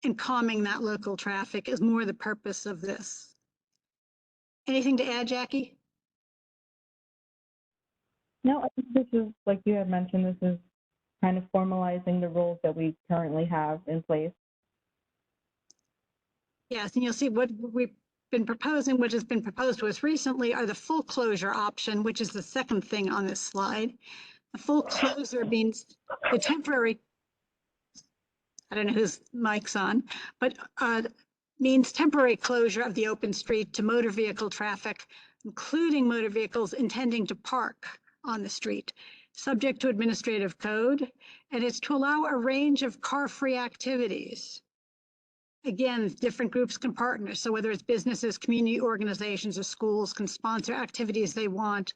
and calming that local traffic is more the purpose of this. Anything to add, Jackie? No, I think this is, like you had mentioned, this is kind of formalizing the rules that we currently have in place. Yes, and you'll see what we've been proposing, which has been proposed to us recently, are the full closure option, which is the second thing on this slide. The full closure means the temporary, I don't know whose mic's on, but means temporary closure of the open street to motor vehicle traffic, including motor vehicles intending to park on the street, subject to administrative code, and it's to allow a range of car-free activities. Again, different groups can partner. So whether it's businesses, community organizations, or schools can sponsor activities they want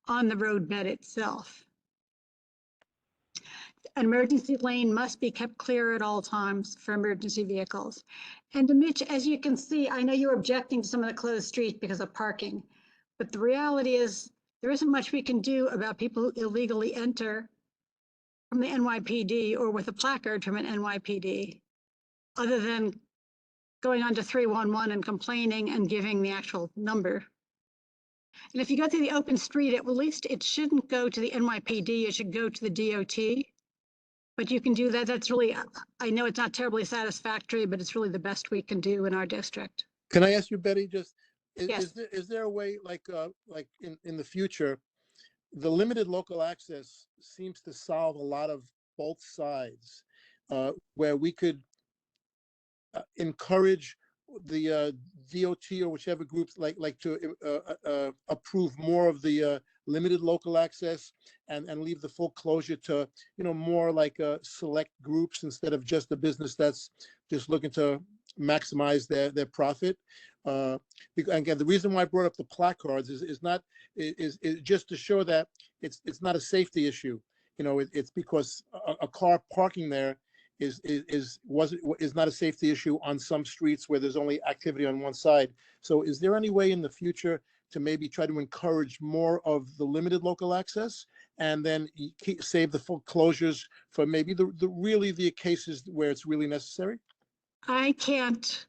on the roadbed itself. An emergency lane must be kept clear at all times for emergency vehicles. And Mitch, as you can see, I know you're objecting to some of the closed streets because of parking, but the reality is there isn't much we can do about people who illegally enter from the NYPD or with a placard from an NYPD, other than going on to 311 and complaining and giving the actual number. And if you go through the open street, at least it shouldn't go to the NYPD, it should go to the DOT. But you can do that. That's really, I know it's not terribly satisfactory, but it's really the best we can do in our district. Can I ask you, Betty, just, Yes. is there a way, like in the future, the limited local access seems to solve a lot of both sides, where we could encourage the DOT or whichever groups like to approve more of the limited local access and leave the full closure to, more like select groups instead of just a business that's just looking to maximize their profit. Again, the reason why I brought up the placards is not is just to show that it's not a safety issue. You know, it's because a car parking there is not a safety issue on some streets where there's only activity on one side. So is there any way in the future to maybe try to encourage more of the limited local access, and then save the full closures for maybe the cases where it's really necessary? I can't,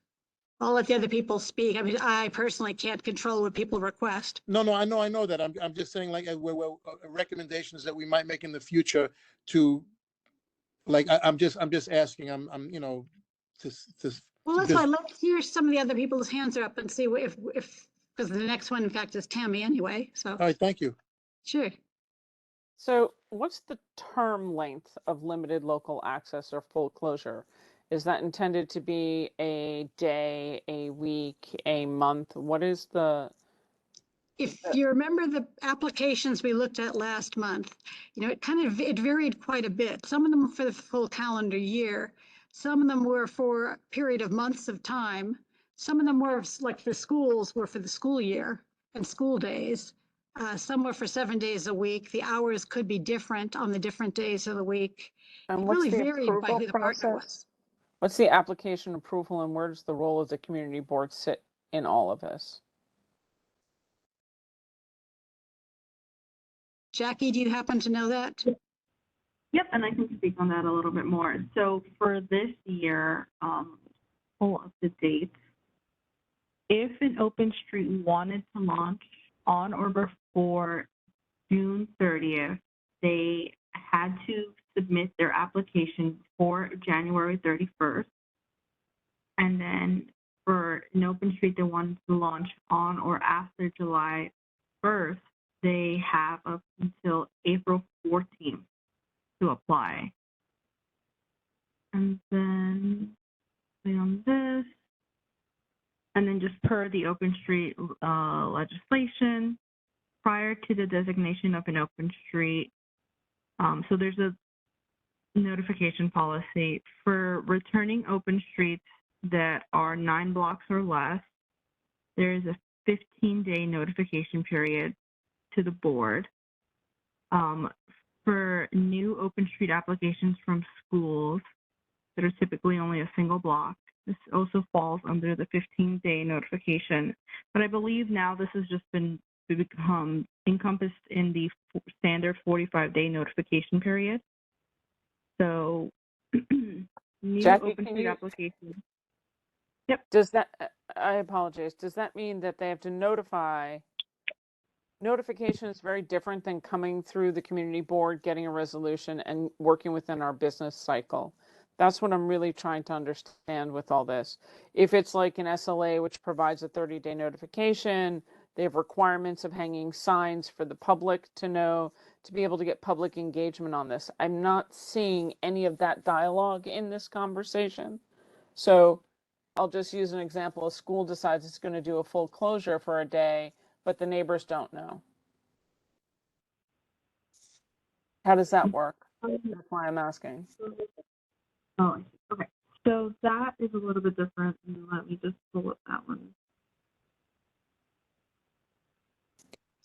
I'll let the other people speak. I mean, I personally can't control what people request. No, I know that. I'm just saying, like, recommendations that we might make in the future to, like, I'm just asking. I'm you know, to Well, that's just- why let's hear some of the other people's hands are up and see if because the next one, in fact, is Tammy anyway. So, All right, thank you. sure. So what's the term length of limited local access or full closure? Is that intended to be a day, a week, a month? What is the? If you remember the applications we looked at last month, you know, it varied quite a bit. Some of them for the full calendar year. Some of them were for a period of months of time. Some of them were like for schools were for the school year and school days. Some were for 7 days a week. The hours could be different on the different days of the week. And It what's really the varied by approval who the partner process? was. What's the application approval, and where does the role of the community board sit in all of this? Jackie, do you happen to know that? Yep, and I can speak on that a little bit more. So for this year, pull up the dates. If an open street wanted to launch on or before June 30th, they had to submit their application for January 31st. And then for an open street that wanted to launch on or after July 1st, they have up until April 14th to apply. And then on this, and then just per the open street legislation, prior to the designation of an open street, so there's a notification policy for returning open streets that are 9 blocks or less. There is a 15-day notification period to the board. For new open street applications from schools that are typically only a single block, this also falls under the 15-day notification. But I believe now this has just become encompassed in the standard 45-day notification period. So new Jackie, open street applications. Yep. Does that, I apologize, does that mean that they have to notify? Notification is very different than coming through the community board, getting a resolution, and working within our business cycle. That's what I'm really trying to understand with all this. If it's like an SLA, which provides a 30-day notification, they have requirements of hanging signs for the public to know, to be able to get public engagement on this. I'm not seeing any of that dialogue in this conversation. So I'll just use an example. A school decides it's going to do a full closure for a day, but the neighbors don't know. How does that work? That's why I'm asking. Oh, I see. Okay. So that is a little bit different. Let me just pull up that one.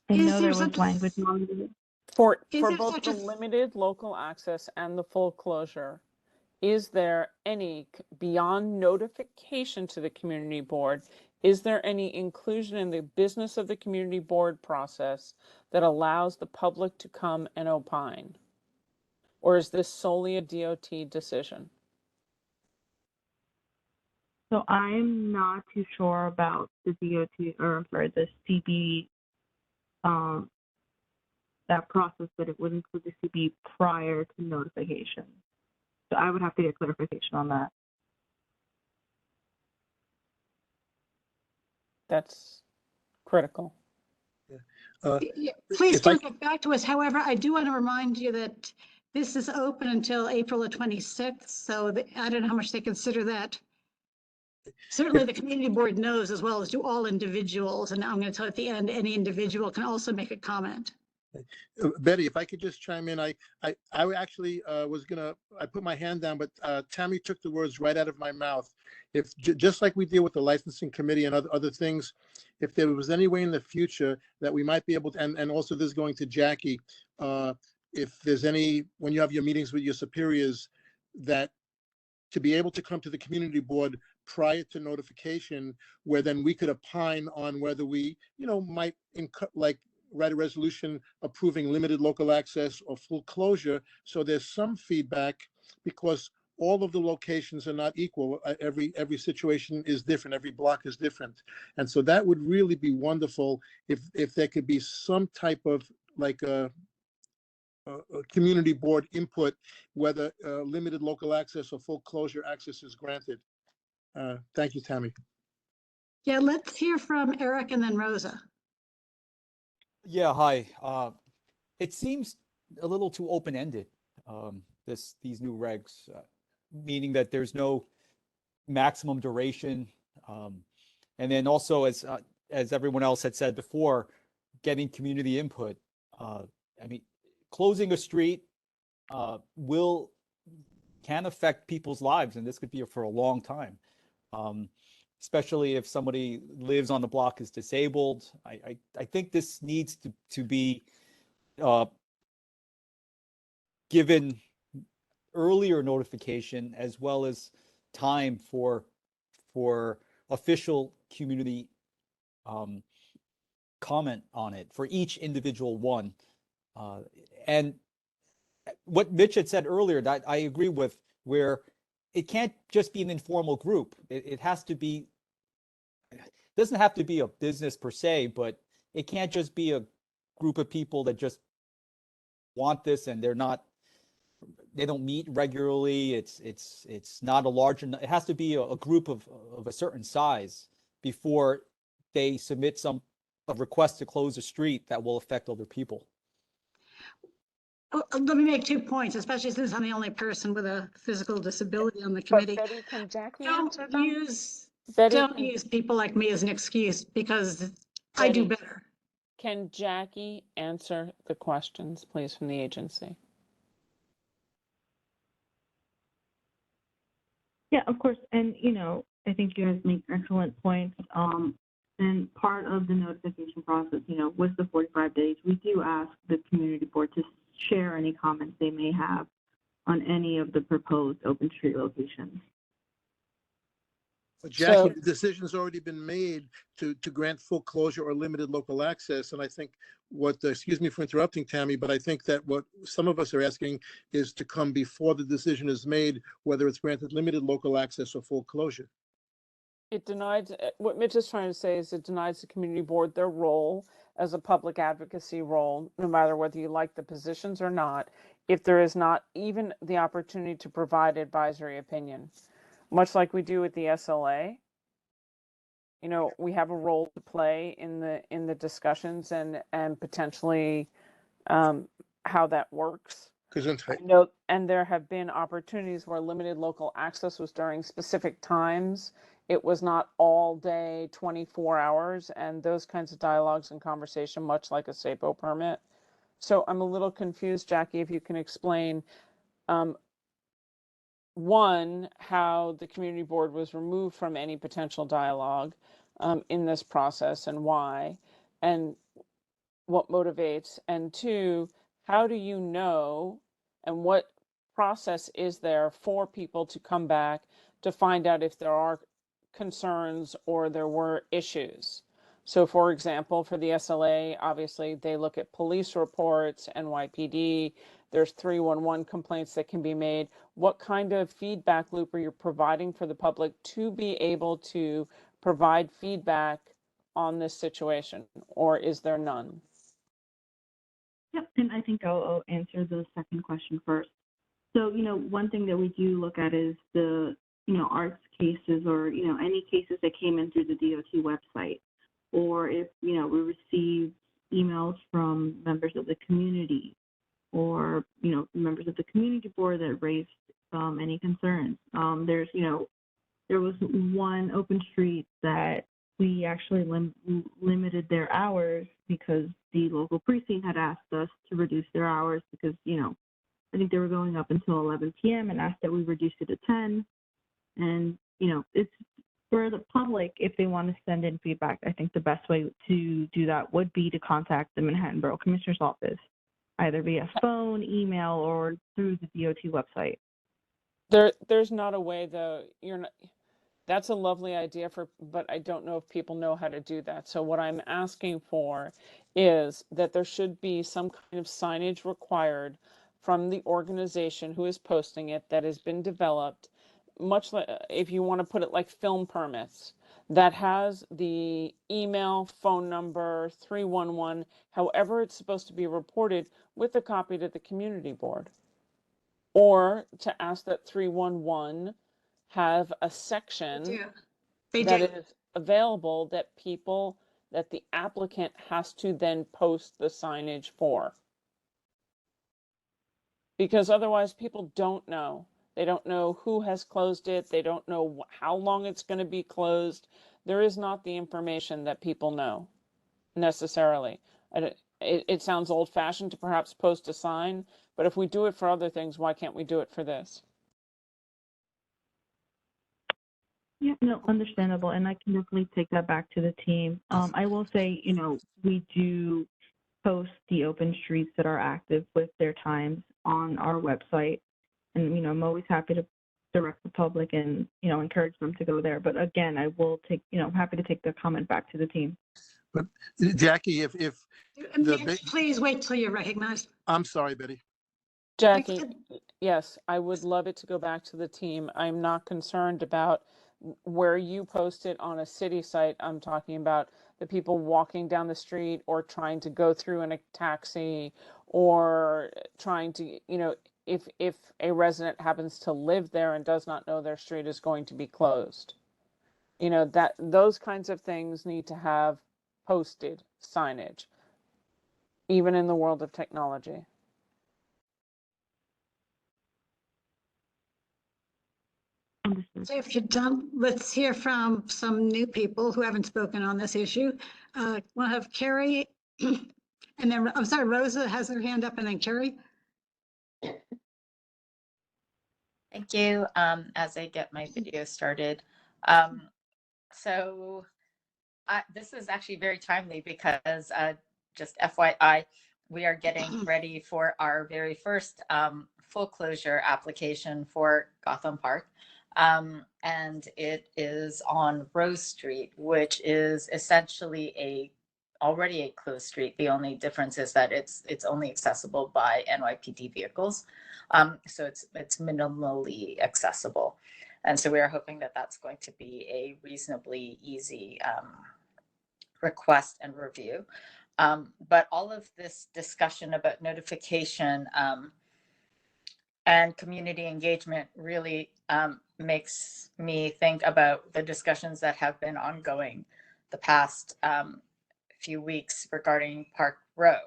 I Is know there there was such a- language on it. For there both such the a- limited local access and the full closure, is there any, beyond notification to the community board, is there any inclusion in the business of the community board process that allows the public to come and opine? Or is this solely a DOT decision? So I'm not too sure about the DOT, or I'm sorry, the CB, that process, but it would include the CB prior to notification. So I would have to get clarification on that. That's critical. Yeah, please if I- come back to us. However, I do want to remind you that this is open until April the 26th, so I don't know how much they consider that. Certainly, the community board knows, as well as do all individuals, and I'm going to tell you at the end, any individual can also make a comment. Betty, if I could just chime in, I actually I put my hand down, but Tammy took the words right out of my mouth. If just like we deal with the licensing committee and other things, if there was any way in the future that we might be able to, and also this is going to Jackie, if there's any, when you have your meetings with your superiors, that to be able to come to the community board prior to notification, where then we could opine on whether we, might write a resolution approving limited local access or full closure. So there's some feedback, because all of the locations are not equal. Every situation is different. Every block is different. And so that would really be wonderful if there could be some type of a community board input, whether limited local access or full closure access is granted. Thank you, Tammy. Yeah, let's hear from Eric and then Rosa. Yeah, hi. It seems a little too open-ended, these new regs, meaning that there's no maximum duration. And then also, as everyone else had said before, getting community input. I mean, closing a street can affect people's lives, and this could be for a long time. Especially if somebody lives on the block, is disabled. I think this needs to be given earlier notification, as well as time for official community comment on it for each individual one. And what Mitch had said earlier, that I agree with, where it can't just be an informal group. It has to be, doesn't have to be a business per se, but it can't just be a group of people that just want this and they don't meet regularly. It's not a large, it has to be a group of a certain size before they submit a request to close a street that will affect other people. Let me make 2 points, especially since I'm the only person with a physical disability on the committee. But Betty, can Jackie Don't answer them? don't use people like me as an excuse, because I do Betty, better. Can Jackie answer the questions, please, from the agency? Yeah, of course. And, I think you guys make excellent points. And part of the notification process, with the 45 days, we do ask the community board to share any comments they may have on any of the proposed open street locations. But Jackie, the decision's already been made to grant full closure or limited local access. And I think excuse me for interrupting, Tammy, but I think that what some of us are asking is to come before the decision is made, whether it's granted limited local access or full closure. It denies, what Mitch is trying to say is it denies the community board their role as a public advocacy role, no matter whether you like the positions or not, if there is not even the opportunity to provide advisory opinion. Much like we do with the SLA, we have a role to play in the discussions and potentially how that works. And there have been opportunities where limited local access was during specific times. It was not all day, 24 hours, and those kinds of dialogues and conversation, much like a SAPO permit. So I'm a little confused, Jackie, if you can explain, one, how the community board was removed from any potential dialogue in this process and why, and what motivates, and two, how do you know, and what process is there for people to come back to find out if there are concerns or there were issues? So for example, for the SLA, obviously they look at police reports, NYPD, there's 311 complaints that can be made. What kind of feedback loop are you providing for the public to be able to provide feedback on this situation, or is there none? Yep, and I think I'll answer the second question first. So, one thing that we do look at is the, arts cases or, any cases that came in through the DOT website, or if, we receive emails from members of the community or, members of the community board that raised any concerns. There was one open street that we actually limited their hours because the local precinct had asked us to reduce their hours because, I think they were going up until 11 p.m. and asked that we reduce it to 10. And, it's for the public, if they want to send in feedback, I think the best way to do that would be to contact the Manhattan Borough Commissioner's Office, either via phone, email, or through the DOT website. There's not a way though. You're not. That's a lovely idea but I don't know if people know how to do that. So what I'm asking for is that there should be some kind of signage required from the organization who is posting it that has been developed, much like if you want to put it like film permits, that has the email, phone number, 311, however it's supposed to be reported, with a copy to the community board. Or to ask that 311 have a section that is available that the applicant has to then post the signage for. Because otherwise people don't know. They don't know who has closed it. They don't know how long it's going to be closed. There is not the information that people know necessarily. It sounds old-fashioned to perhaps post a sign, but if we do it for other things, why can't we do it for this? Yeah, no, understandable, and I can definitely take that back to the team. I will say, we do post the open streets that are active with their times on our website, and I'm always happy to direct the public and encourage them to go there. But again, I will take, I'm happy to take the comment back to the team. But Jackie, if Please wait till you're recognized. I'm sorry, Betty. Jackie, yes, I would love it to go back to the team. I'm not concerned about where you post it on a city site. I'm talking about the people walking down the street or trying to go through in a taxi or trying to, if a resident happens to live there and does not know their street is going to be closed. That those kinds of things need to have posted signage, even in the world of technology. So if you're done, let's hear from some new people who haven't spoken on this issue. We'll have Carrie, and then, I'm sorry, Rosa has her hand up, and then Carrie. Thank you. As I get my video started. So this is actually very timely because just FYI, we are getting ready for our very first full closure application for Gotham Park. And it is on Rose Street, which is essentially already a closed street. The only difference is that it's only accessible by NYPD vehicles. So it's minimally accessible. And so we are hoping that that's going to be a reasonably easy request and review. But all of this discussion about notification and community engagement really makes me think about the discussions that have been ongoing the past few weeks regarding Park Row,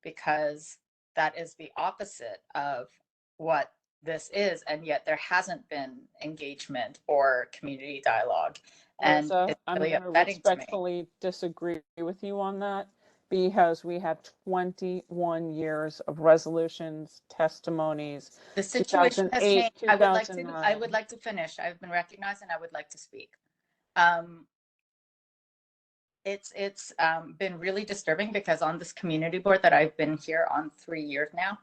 because that is the opposite of what this is, and yet there hasn't been engagement or community dialogue. And Rosa, it's I'm really going to upsetting to me. respectfully disagree with you on that, because we have 21 years of resolutions, testimonies. The situation has 2008, changed. I would 2009. like to finish. I've been recognized and I would like to speak. It's been really disturbing because on this community board that I've been here on 3 years now,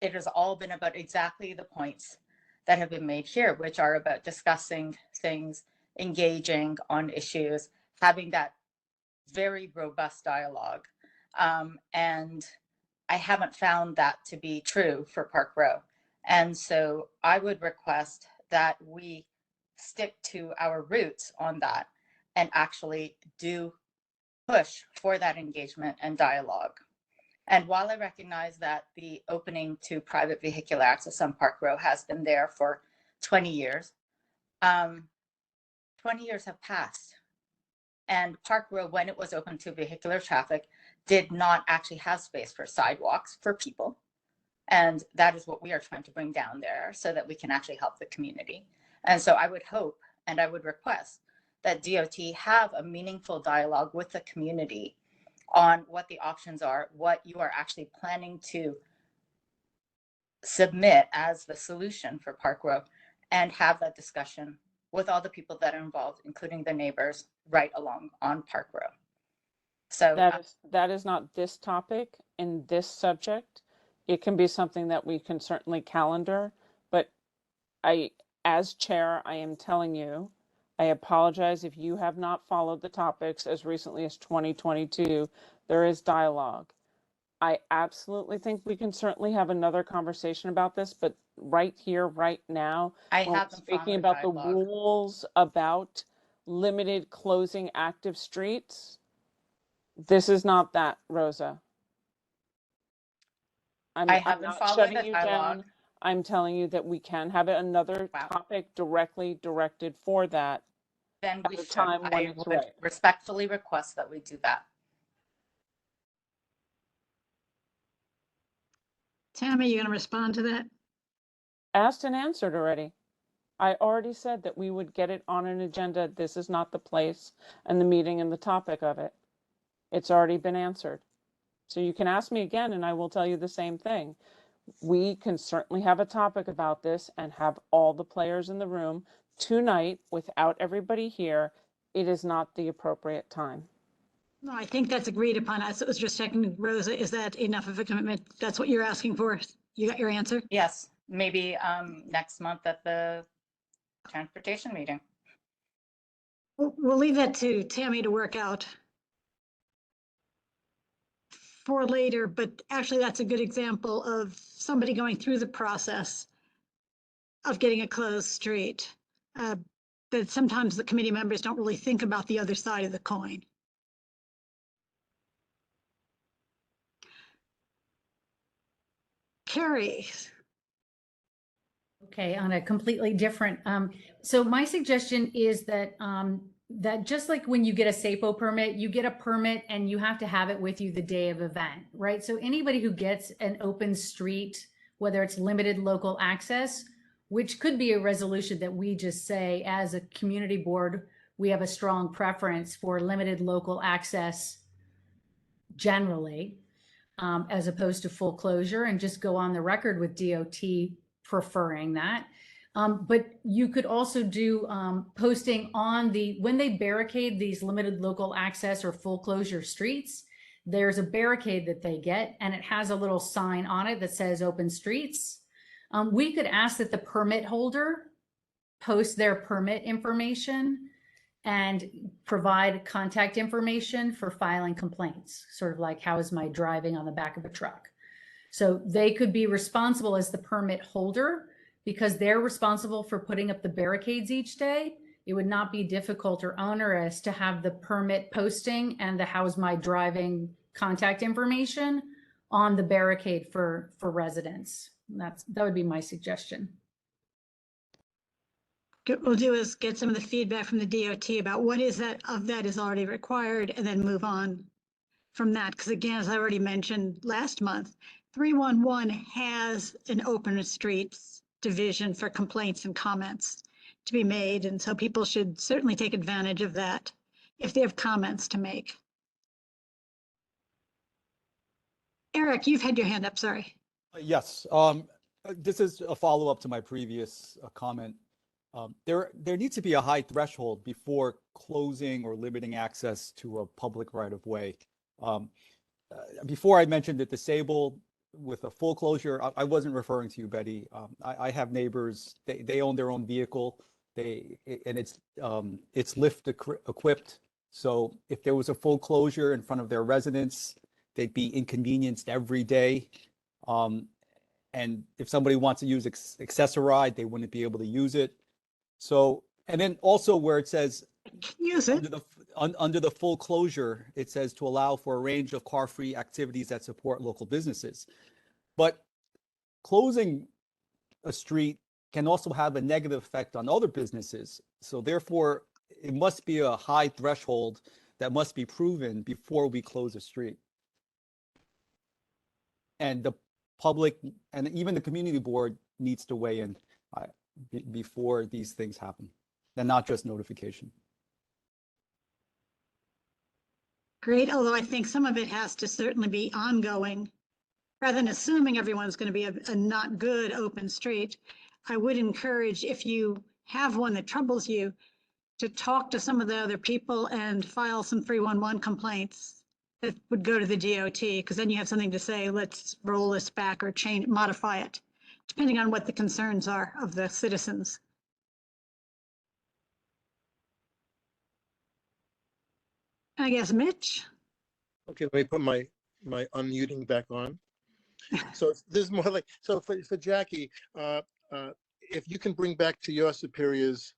it has all been about exactly the points that have been made here, which are about discussing things, engaging on issues, having that very robust dialogue. And I haven't found that to be true for Park Row. And so I would request that we stick to our roots on that and actually do push for that engagement and dialogue. And while I recognize that the opening to private vehicular access on Park Row has been there for 20 years, 20 years have passed. And Park Row, when it was open to vehicular traffic, did not actually have space for sidewalks for people. And that is what we are trying to bring down there so that we can actually help the community. And so I would hope and I would request that DOT have a meaningful dialogue with the community on what the options are, what you are actually planning to submit as the solution for Park Row, and have that discussion with all the people that are involved, including the neighbors right along on Park Row. So That is not this topic in this subject. It can be something that we can certainly calendar, but as chair, I am telling you, I apologize if you have not followed the topics as recently as 2022. There is dialogue. I absolutely think we can certainly have another conversation about this, but right here, right now, I when we're haven't speaking followed about the dialogue. rules about limited closing active streets, this is not that, Rosa. I I'm have been not following shutting the you dialogue. down. I'm telling you that we can have another Wow. topic directly directed for that Then we at a should. time when I it's would right. respectfully request that we do that. Tammy, you going to respond to that? Asked and answered already. I already said that we would get it on an agenda. This is not the place and the meeting and the topic of it. It's already been answered. So you can ask me again and I will tell you the same thing. We can certainly have a topic about this and have all the players in the room tonight without everybody here. It is not the appropriate time. No, I think that's agreed upon. As it was just checking, Rosa, is that enough of a commitment? That's what you're asking for? You got your answer? Yes, maybe next month at the transportation meeting. We'll leave that to Tammy to work out for later, but actually that's a good example of somebody going through the process of getting a closed street. That sometimes the committee members don't really think about the other side of the coin. Carrie. Okay, on a completely different, so my suggestion is that, that just like when you get a SAPO permit, you get a permit and you have to have it with you the day of event, right? So anybody who gets an open street, whether it's limited local access, which could be a resolution that we just say as a community board, we have a strong preference for limited local access generally, as opposed to full closure, and just go on the record with DOT preferring that. But you could also do posting on when they barricade these limited local access or full closure streets, there's a barricade that they get and it has a little sign on it that says open streets. We could ask that the permit holder post their permit information and provide contact information for filing complaints, sort of like how is my driving on the back of a truck. So they could be responsible as the permit holder because they're responsible for putting up the barricades each day. It would not be difficult or onerous to have the permit posting and the how's my driving contact information on the barricade for residents. That would be my suggestion. What we'll do is get some of the feedback from the DOT about what is that of that is already required and then move on from that. Because again, as I already mentioned last month, 311 has an open streets division for complaints and comments to be made. And so people should certainly take advantage of that if they have comments to make. Eric, you've had your hand up, sorry. Yes, this is a follow-up to my previous comment. There needs to be a high threshold before closing or limiting access to a public right-of-way. Before I mentioned it disabled with a full closure, I wasn't referring to you, Betty. I have neighbors, they own their own vehicle, and it's lift equipped. So if there was a full closure in front of their residence, they'd be inconvenienced every day. And if somebody wants to use Access-a-Ride, they wouldn't be able to use it. So, and then also where it says use it under the full closure, it says to allow for a range of car-free activities that support local businesses. But closing a street can also have a negative effect on other businesses. So therefore, it must be a high threshold that must be proven before we close a street. And the public and even the community board needs to weigh in before these things happen, and not just notification. Great, although I think some of it has to certainly be ongoing. Rather than assuming everyone's going to be a not good open street, I would encourage, if you have one that troubles you, to talk to some of the other people and file some 311 complaints that would go to the DOT, because then you have something to say, let's roll this back or change, modify it, depending on what the concerns are of the citizens. I guess Mitch? Okay, let me put my unmuting back on. So this is more like, so for Jackie, if you can bring back to your superiors,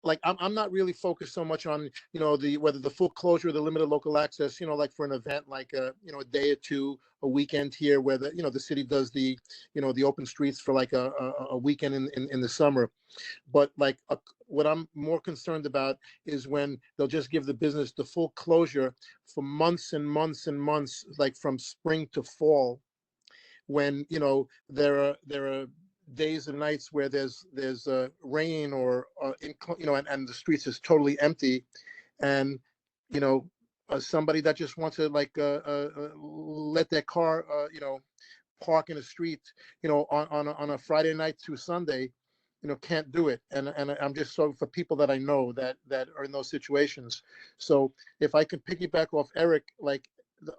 like I'm not really focused so much on, you know, whether the full closure or the limited local access, you know, like for an event like you know, a day or two, a weekend here where the, you know, the city does the, you know, the open streets for like a weekend in the summer. But like what I'm more concerned about is when they'll just give the business the full closure for months and months and months, like from spring to fall, when, you know, there are days and nights where there's rain or you know, and the streets is totally empty, and you know, somebody that just wants to like let their car you know, park in the street, you know, on a Friday night through Sunday, you know, can't do it. And I'm just so, for people that I know that are in those situations. So if I could piggyback off Eric, like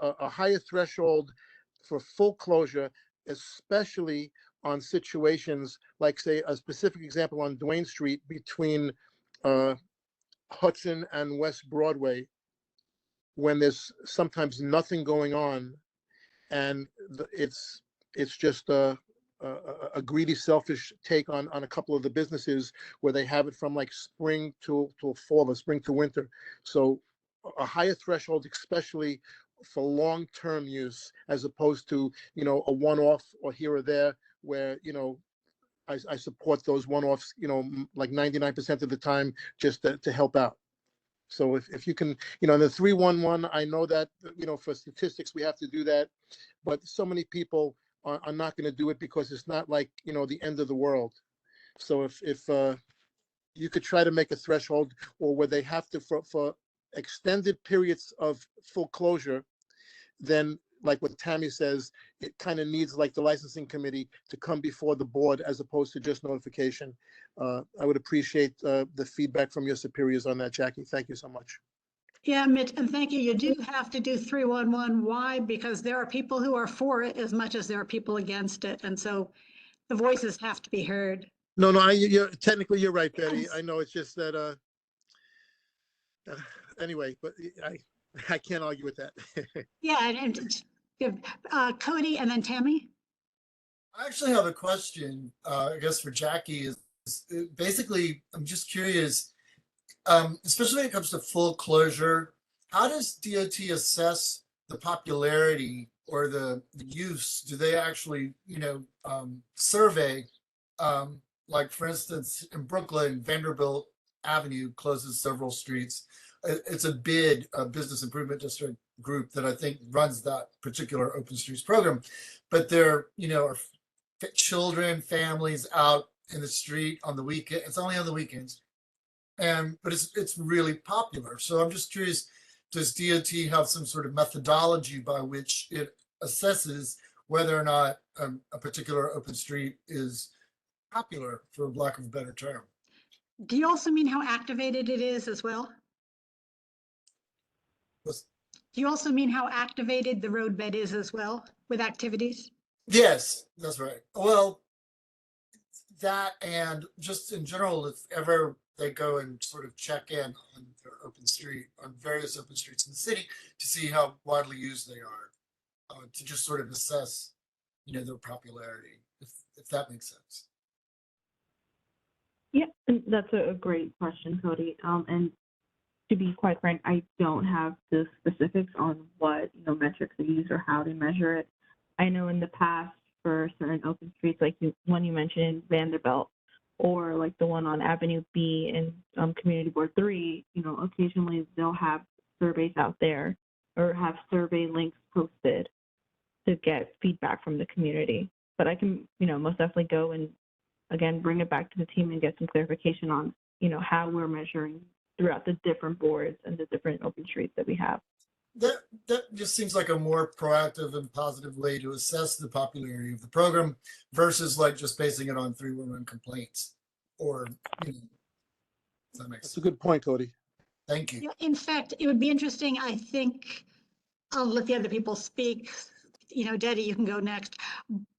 a higher threshold for full closure, especially on situations like, say, a specific example on Duane Street between Hudson and West Broadway, when there's sometimes nothing going on, and it's just a greedy, selfish take on a couple of the businesses where they have it from like spring to fall or spring to winter. So a higher threshold, especially for long-term use, as opposed to, you know, a one-off or here or there, where, you know, I support those one-offs, you know, like 99% of the time, just to help out. So if you can, you know, in the 311, I know that, you know, for statistics, we have to do that, but so many people are not going to do it because it's not like, you know, the end of the world. So if you could try to make a threshold, or where they have to, for extended periods of full closure, then like what Tammy says, it kind of needs like the licensing committee to come before the board as opposed to just notification. I would appreciate the feedback from your superiors on that, Jackie. Thank you so much. Yeah, Mitch, and thank you. You do have to do 311. Why? Because there are people who are for it as much as there are people against it. And so the voices have to be heard. No, you're technically, you're right, Betty. I know, it's just that, anyway, but I can't argue with that. Yeah, and Cody and then Tammy. I actually have a question, I guess for Jackie, is basically, I'm just curious, especially when it comes to full closure, how does DOT assess the popularity or the use? Do they actually, you know, survey, like for instance, in Brooklyn, Vanderbilt Avenue closes several streets. It's a BID, a Business Improvement District group that I think runs that particular open streets program, but there, you know, are children, families out in the street on the weekend. It's only on the weekends, but it's really popular. So I'm just curious, does DOT have some sort of methodology by which it assesses whether or not a particular open street is popular, for lack of a better term? Do you also mean how activated it is as well? Do you also mean how activated the roadbed is as well with activities? Yes, that's right. Well, that, and just in general, if ever they go and sort of check in on their open street, on various open streets in the city, to see how widely used they are, to just sort of assess, you know, their popularity, if that makes sense. Yeah, and that's a great question, Cody. And to be quite frank, I don't have the specifics on what, you know, metrics they use or how they measure it. I know in the past for certain open streets, like one you mentioned, Vanderbilt, or like the one on Avenue B in Community Board 3, you know, occasionally they'll have surveys out there or have survey links posted to get feedback from the community. But I can, you know, most definitely go and again bring it back to the team and get some clarification on, you know, how we're measuring throughout the different boards and the different open streets that we have. That just seems like a more proactive and positive way to assess the popularity of the program versus like just basing it on 311 complaints or, you know, does that make That's sense? a good point, Cody. Thank you. Yeah, in fact, it would be interesting, I think, I'll let the other people speak. You know, Daddy, you can go next.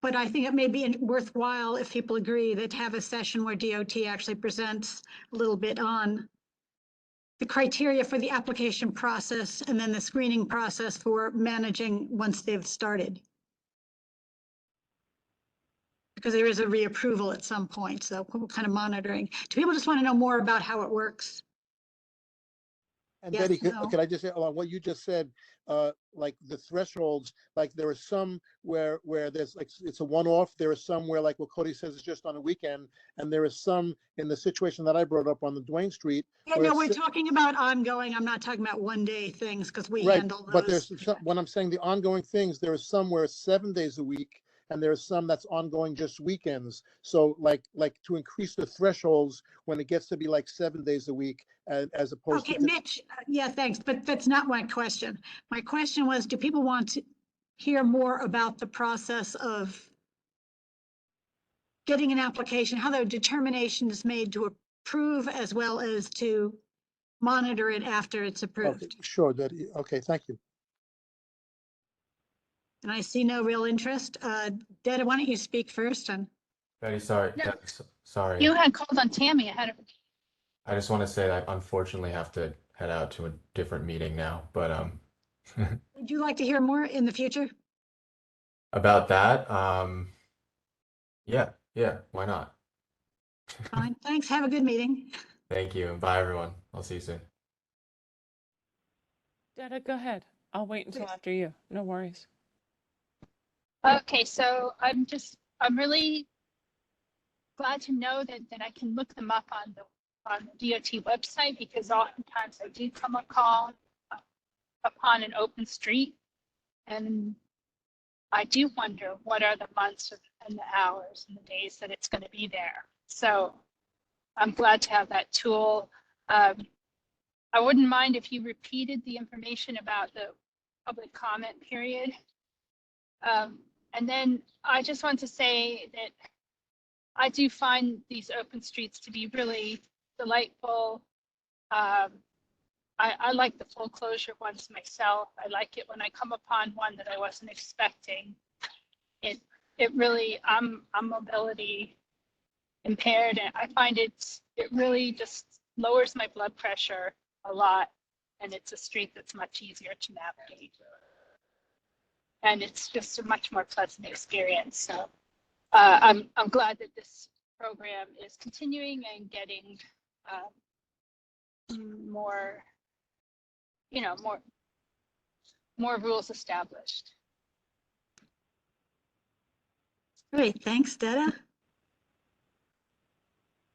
But I think it may be worthwhile if people agree that to have a session where DOT actually presents a little bit on the criteria for the application process and then the screening process for managing once they've started. Because there is a reapproval at some point, so we're kind of monitoring. Do people just want to know more about how it works? And Yes, Betty, no. could I just say on what you just said, like the thresholds, like there are some where there's like it's a one-off. There are some where, like what Cody says, it's just on a weekend, and there is some in the situation that I brought up on the Duane Street. Yeah, where no, we're it's- talking about ongoing. I'm not talking about one-day things because we Right, handle but those. there's some, when I'm saying the ongoing things, there are some where it's 7 days a week, and there are some that's ongoing just weekends. So like to increase the thresholds when it gets to be like 7 days a week, as opposed Okay, to. Mitch, yeah, thanks, but that's not my question. My question was, do people want to hear more about the process of getting an application, how the determination is made to approve as well as to monitor it after it's Okay, approved? sure, Betty. Okay, thank you. And I see no real interest. Detta, why don't you speak first? And Betty, sorry, No. sorry. You had called on Tammy ahead of me. I just want to say that I unfortunately have to head out to a different meeting now, but would you like to hear more in the future? about that, yeah, why not? Fine, thanks. Have a good meeting. Thank you, and bye everyone. I'll see you soon. Detta, go ahead. I'll wait until Please. after you. No worries. Okay, so I'm really glad to know that I can look them up on the DOT website, because oftentimes I do come upon an open street, and I do wonder what are the months and the hours and the days that it's going to be there. So I'm glad to have that tool. I wouldn't mind if you repeated the information about the public comment period. And then I just want to say that I do find these open streets to be really delightful. I like the full closure ones myself. I like it when I come upon one that I wasn't expecting. It really, I'm mobility impaired, and I find it really just lowers my blood pressure a lot, and it's a street that's much easier to navigate. And it's just a much more pleasant experience. So I'm glad that this program is continuing and getting more, more rules established. Great, thanks, Detta.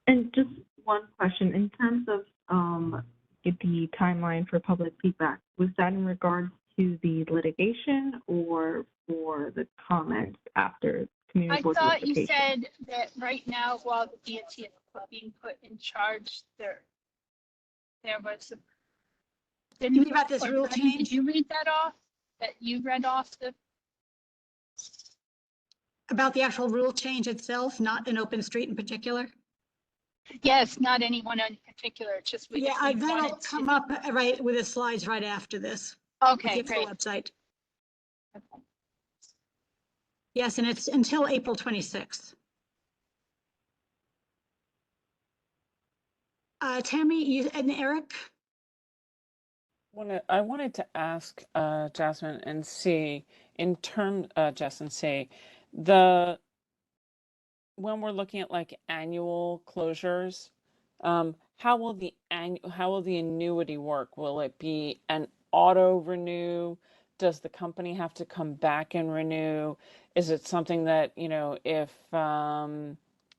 And just one question, in terms of the timeline for public feedback, was that in regards to the litigation or for the comments after community I board thought you notification? said that right now, while the DOT is being put in charge, there was a. You mean about this or rule Lenny, change? Did you read that off? That you read off the? About the actual rule change itself, not an open street in particular? Yes, not anyone in particular, just Yeah, if we that'll wanted to- come up right with the slides right after this. Okay, With the great. website. Okay. Yes, and it's until April 26th. Tammy, you and Eric? I wanted to ask Jasmine and see, Jess and see, when we're looking at like annual closures, how will the annuity work? Will it be an auto renew? Does the company have to come back and renew? Is it something that, if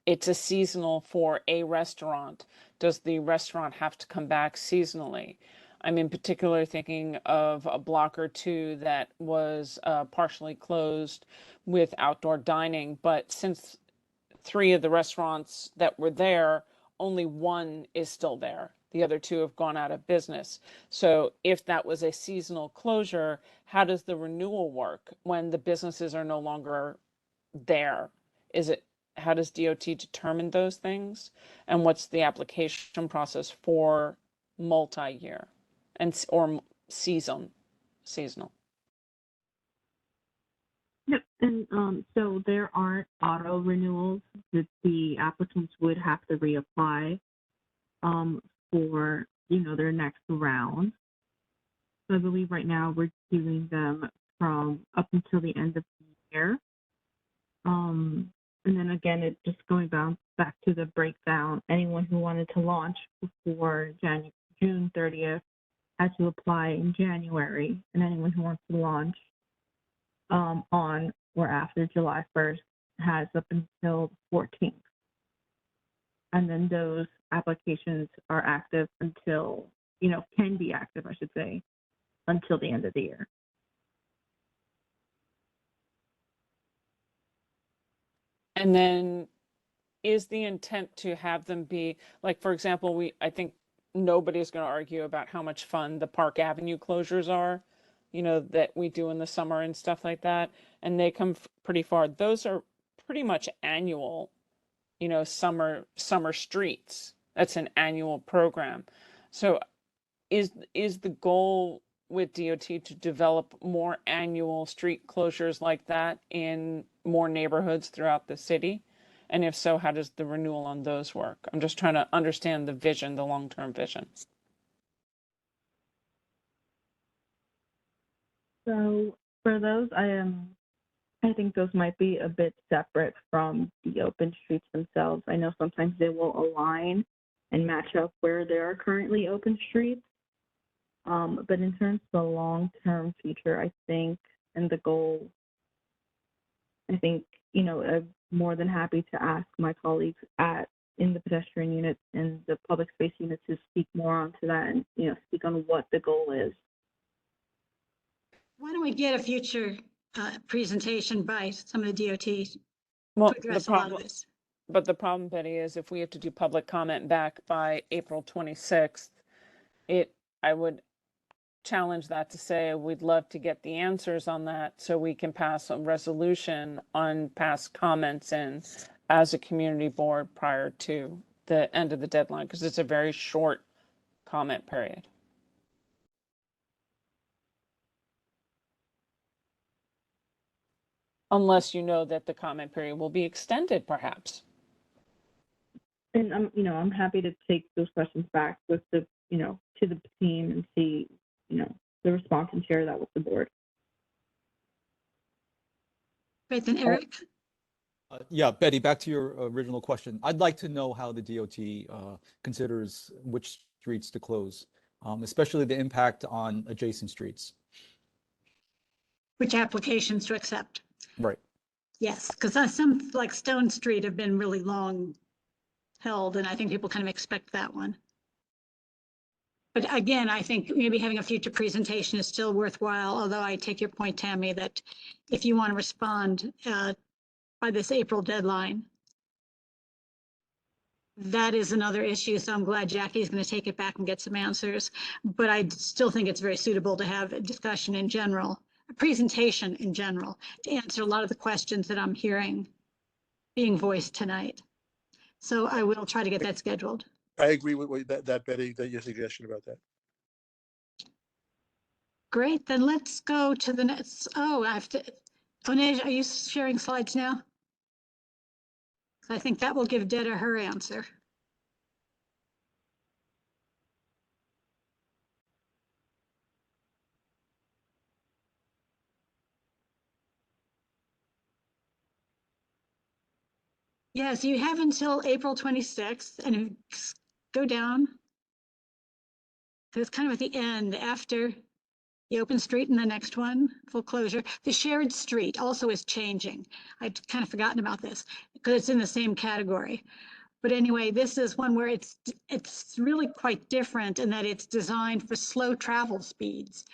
it's a seasonal for a restaurant, does the restaurant have to come back seasonally? I'm in particular thinking of a block or two that was partially closed with outdoor dining, but since 3 of the restaurants that were there, only one is still there. The other two have gone out of business. So if that was a seasonal closure, how does the renewal work when the businesses are no longer there? How does DOT determine those things? And what's the application process for multi-year or seasonal? Yep, and so there aren't auto renewals that the applicants would have to reapply for their next round. So I believe right now we're doing them from up until the end of the year. And then again, it just going back to the breakdown. Anyone who wanted to launch before June 30th had to apply in January, and anyone who wants to launch on or after July 1st has up until the 14th. And then those applications are active until, can be active, I should say, until the end of the year. And then is the intent to have them be, like, for example, I think nobody's going to argue about how much fun the Park Avenue closures are, that we do in the summer and stuff like that. And they come pretty far. Those are pretty much annual, summer streets. That's an annual program. So is the goal with DOT to develop more annual street closures like that in more neighborhoods throughout the city? And if so, how does the renewal on those work? I'm just trying to understand the vision, the long-term vision. So for those, I think those might be a bit separate from the open streets themselves. I know sometimes they will align and match up where there are currently open streets. But in terms of the long-term future, I think, and the goal, I think, I'm more than happy to ask my colleagues in the pedestrian units and the public space units to speak more onto that and, speak on what the goal is. Why don't we get a future presentation by some of the DOTs Well, to address a lot of this? But the problem, Betty, is if we have to do public comment back by April 26th, I would challenge that to say we'd love to get the answers on that so we can pass a resolution on past comments in as a community board prior to the end of the deadline, because it's a very short comment period. Unless you know that the comment period will be extended, perhaps. And I'm happy to take those questions back with to the team and see, the response and share that with the board. Great, then Eric. Yeah, Betty, back to your original question. I'd like to know how the DOT considers which streets to close, especially the impact on adjacent streets. Which applications to accept? Right. Yes, because some like Stone Street have been really long held, and I think people kind of expect that one. But again, I think maybe having a future presentation is still worthwhile, although I take your point, Tammy, that if you want to respond by this April deadline, that is another issue. So I'm glad Jackie's going to take it back and get some answers. But I still think it's very suitable to have a discussion in general, a presentation in general, to answer a lot of the questions that I'm hearing being voiced tonight. So I will try to get that scheduled. I agree with that Betty, that your suggestion about that. Great, then let's go to the next. Oh, I have to. Onej, are you sharing slides now? I think that will give Detta her answer. Yes, you have until April 26th, and go down. So it's kind of at the end after the open street and the next one, full closure. The shared street also is changing. I'd kind of forgotten about this because it's in the same category. But anyway, this is one where it's really quite different in that it's designed for slow travel speeds,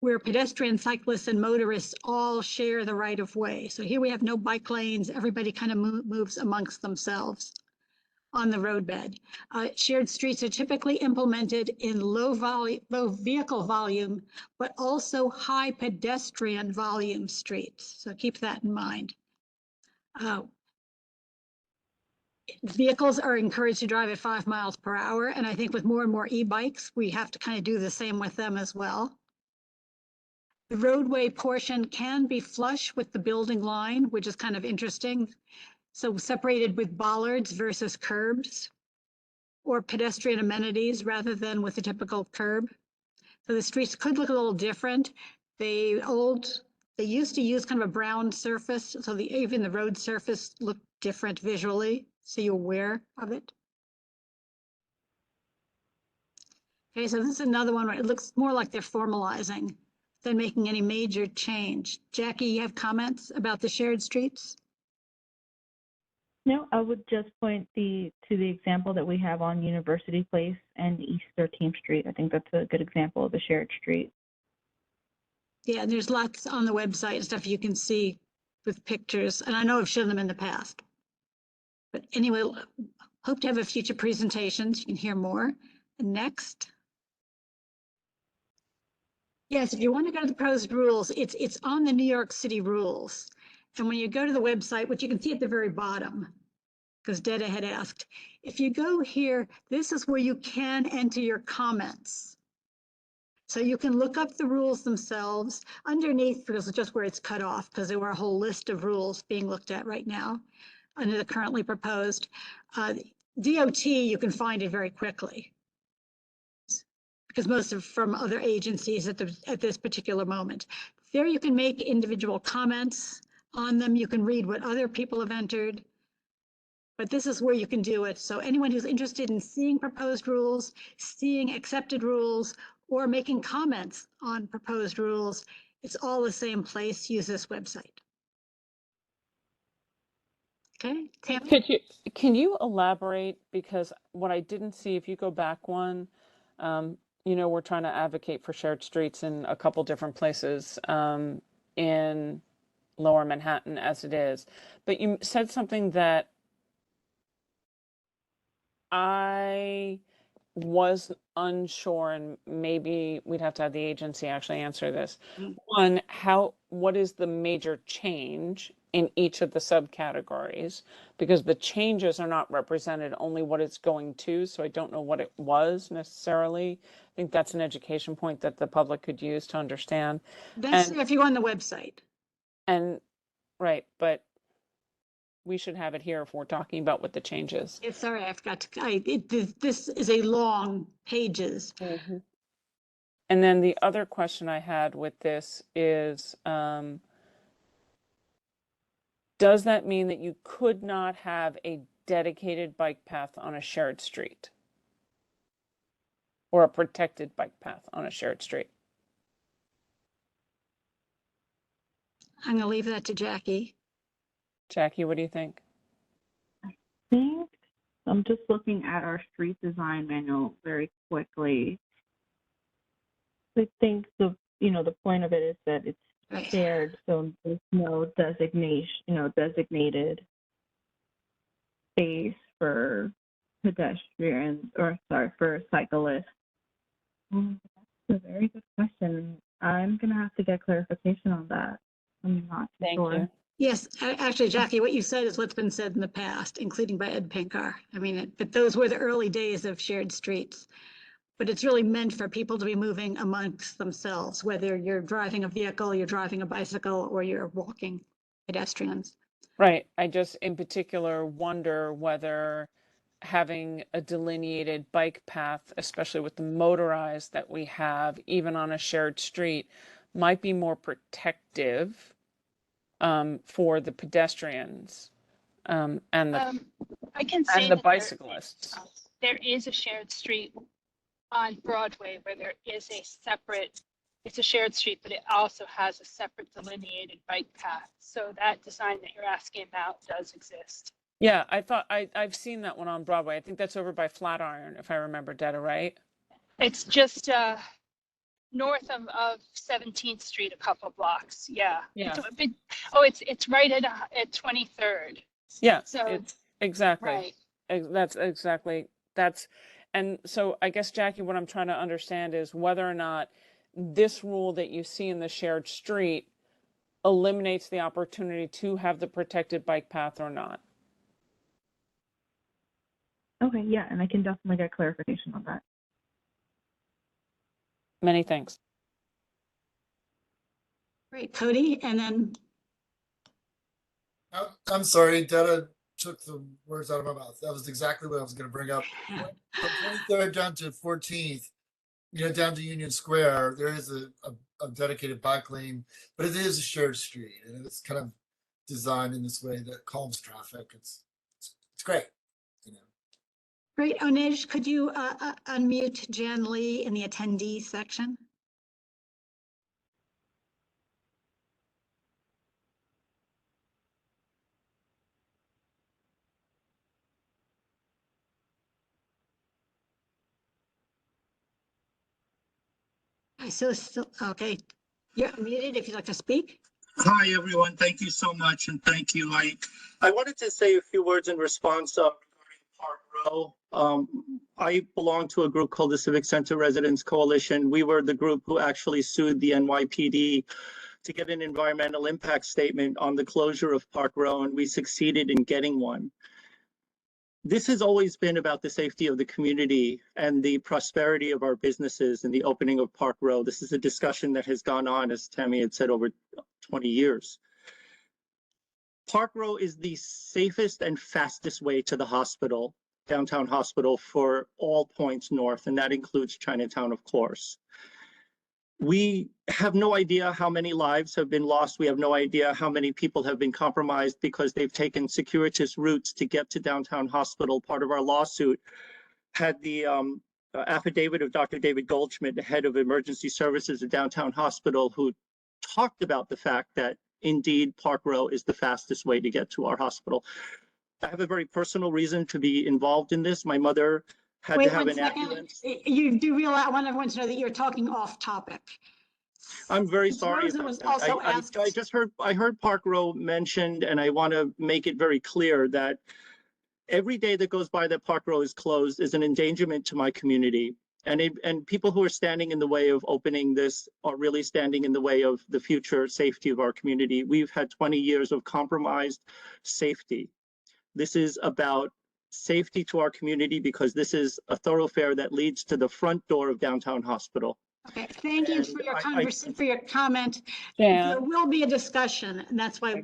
where pedestrians, cyclists, and motorists all share the right of way. So here we have no bike lanes. Everybody kind of moves amongst themselves. on the roadbed. Shared streets are typically implemented in low vehicle volume, but also high pedestrian volume streets. So keep that in mind. Vehicles are encouraged to drive at 5 miles per hour. And I think with more and more e-bikes, we have to kind of do the same with them as well. The roadway portion can be flush with the building line, which is kind of interesting. So separated with bollards versus curbs, or pedestrian amenities rather than with a typical curb. So the streets could look a little different. They used to use kind of a brown surface, so even the road surface looked different visually, so you're aware of it. Okay, so this is another one where it looks more like they're formalizing than making any major change. Jackie, you have comments about the shared streets? No, I would just point to the example that we have on University Place and East 13th Street. I think that's a good example of a shared street. Yeah, there's lots on the website and stuff you can see with pictures, and I know I've shown them in the past. But anyway, hope to have a future presentations. You can hear more. And next. Yes, if you want to go to the proposed rules, it's on the New York City rules. And when you go to the website, which you can see at the very bottom, because Detta had asked, if you go here, this is where you can enter your comments. So you can look up the rules themselves. Underneath, because it's just where it's cut off, because there were a whole list of rules being looked at right now under the currently proposed. DOT, you can find it very quickly, because most of from other agencies at this particular moment. There you can make individual comments on them. You can read what other people have entered, but this is where you can do it. So anyone who's interested in seeing proposed rules, seeing accepted rules, or making comments on proposed rules, it's all the same place. Use this website. Okay, Tammy? Can you elaborate? Because what I didn't see, if you go back one, you know, we're trying to advocate for shared streets in a couple different places in Lower Manhattan as it is. But you said something that I was unsure, and maybe we'd have to have the agency actually answer this. One, what is the major change in each of the subcategories? Because the changes are not represented, only what it's going to, so I don't know what it was necessarily. I think that's an education point that the public could use to understand. That's if you go on the website. And right, but we should have it here if we're talking about what the change is. Yeah, sorry, I forgot to, this is a long pages. Mm-hmm. And then the other question I had with this is, does that mean that you could not have a dedicated bike path on a shared street? Or a protected bike path on a shared street? I'm going to leave that to Jackie. Jackie, what do you think? I think I'm just looking at our street design manual very quickly. I think the point of it is that it's shared, so there's no designated space for pedestrians for cyclists. That's a very good question. I'm gonna have to get clarification on that. I'm not too sure. Thank you. Yes, actually, Jackie, what you said is what's been said in the past, including by Ed Pinkar. I mean, but those were the early days of shared streets. But it's really meant for people to be moving amongst themselves, whether you're driving a vehicle, you're driving a bicycle, or you're walking pedestrians. Right. I just in particular wonder whether having a delineated bike path, especially with the motorized that we have, even on a shared street, might be more protective for the pedestrians and the I can say and the that bicyclists. There is a shared street on Broadway where there is it's a shared street, but it also has a separate delineated bike path. So that design that you're asking about does exist. Yeah, I thought I've seen that one on Broadway. I think that's over by Flatiron, if I remember, Detta, right? It's just north of 17th Street, a couple blocks. Yeah. Yeah. It's right at 23rd. Yeah. So it's exactly. right. That's exactly, and so I guess, Jackie, what I'm trying to understand is whether or not this rule that you see in the shared street eliminates the opportunity to have the protected bike path or not. Okay, yeah, and I can definitely get clarification on that. Many thanks. Great, Cody, and then I'm sorry, Detta took the words out of my mouth. That was exactly what I was going to bring up. From 23rd down to 14th, down to Union Square, there is a dedicated bike lane, but it is a shared street, and it's kind of designed in this way that calms traffic. It's great. great, Onej, could you unmute Jan Lee in the attendee section? Still, okay. You're muted if you'd like to speak. Hi, everyone. Thank you so much, and thank you. I wanted to say a few words in response regarding Park Row. I belong to a group called the Civic Center Residents Coalition. We were the group who actually sued the NYPD to get an environmental impact statement on the closure of Park Row, and we succeeded in getting one. This has always been about the safety of the community and the prosperity of our businesses and the opening of Park Row. This is a discussion that has gone on, as Tammy had said, over 20 years. Park Row is the safest and fastest way to the hospital, downtown hospital, for all points north, and that includes Chinatown, of course. We have no idea how many lives have been lost. We have no idea how many people have been compromised because they've taken circuitous routes to get to downtown hospital. Part of our lawsuit had the affidavit of Dr. David Goldschmidt, the head of emergency services at downtown hospital, who talked about the fact that indeed Park Row is the fastest way to get to our hospital. I have a very personal reason to be involved in this. My mother had to have an ambulance. You do realize, I want everyone to know that you're talking off topic. I'm very sorry. Rosa was also asked. I heard Park Row mentioned, and I want to make it very clear that every day that goes by that Park Row is closed is an endangerment to my community. And people who are standing in the way of opening this are really standing in the way of the future safety of our community. We've had 20 years of compromised safety. This is about safety to our community because this is a thoroughfare that leads to the front door of downtown hospital. Okay, thank you for your for your comment. Jan. There will be a discussion, and that's why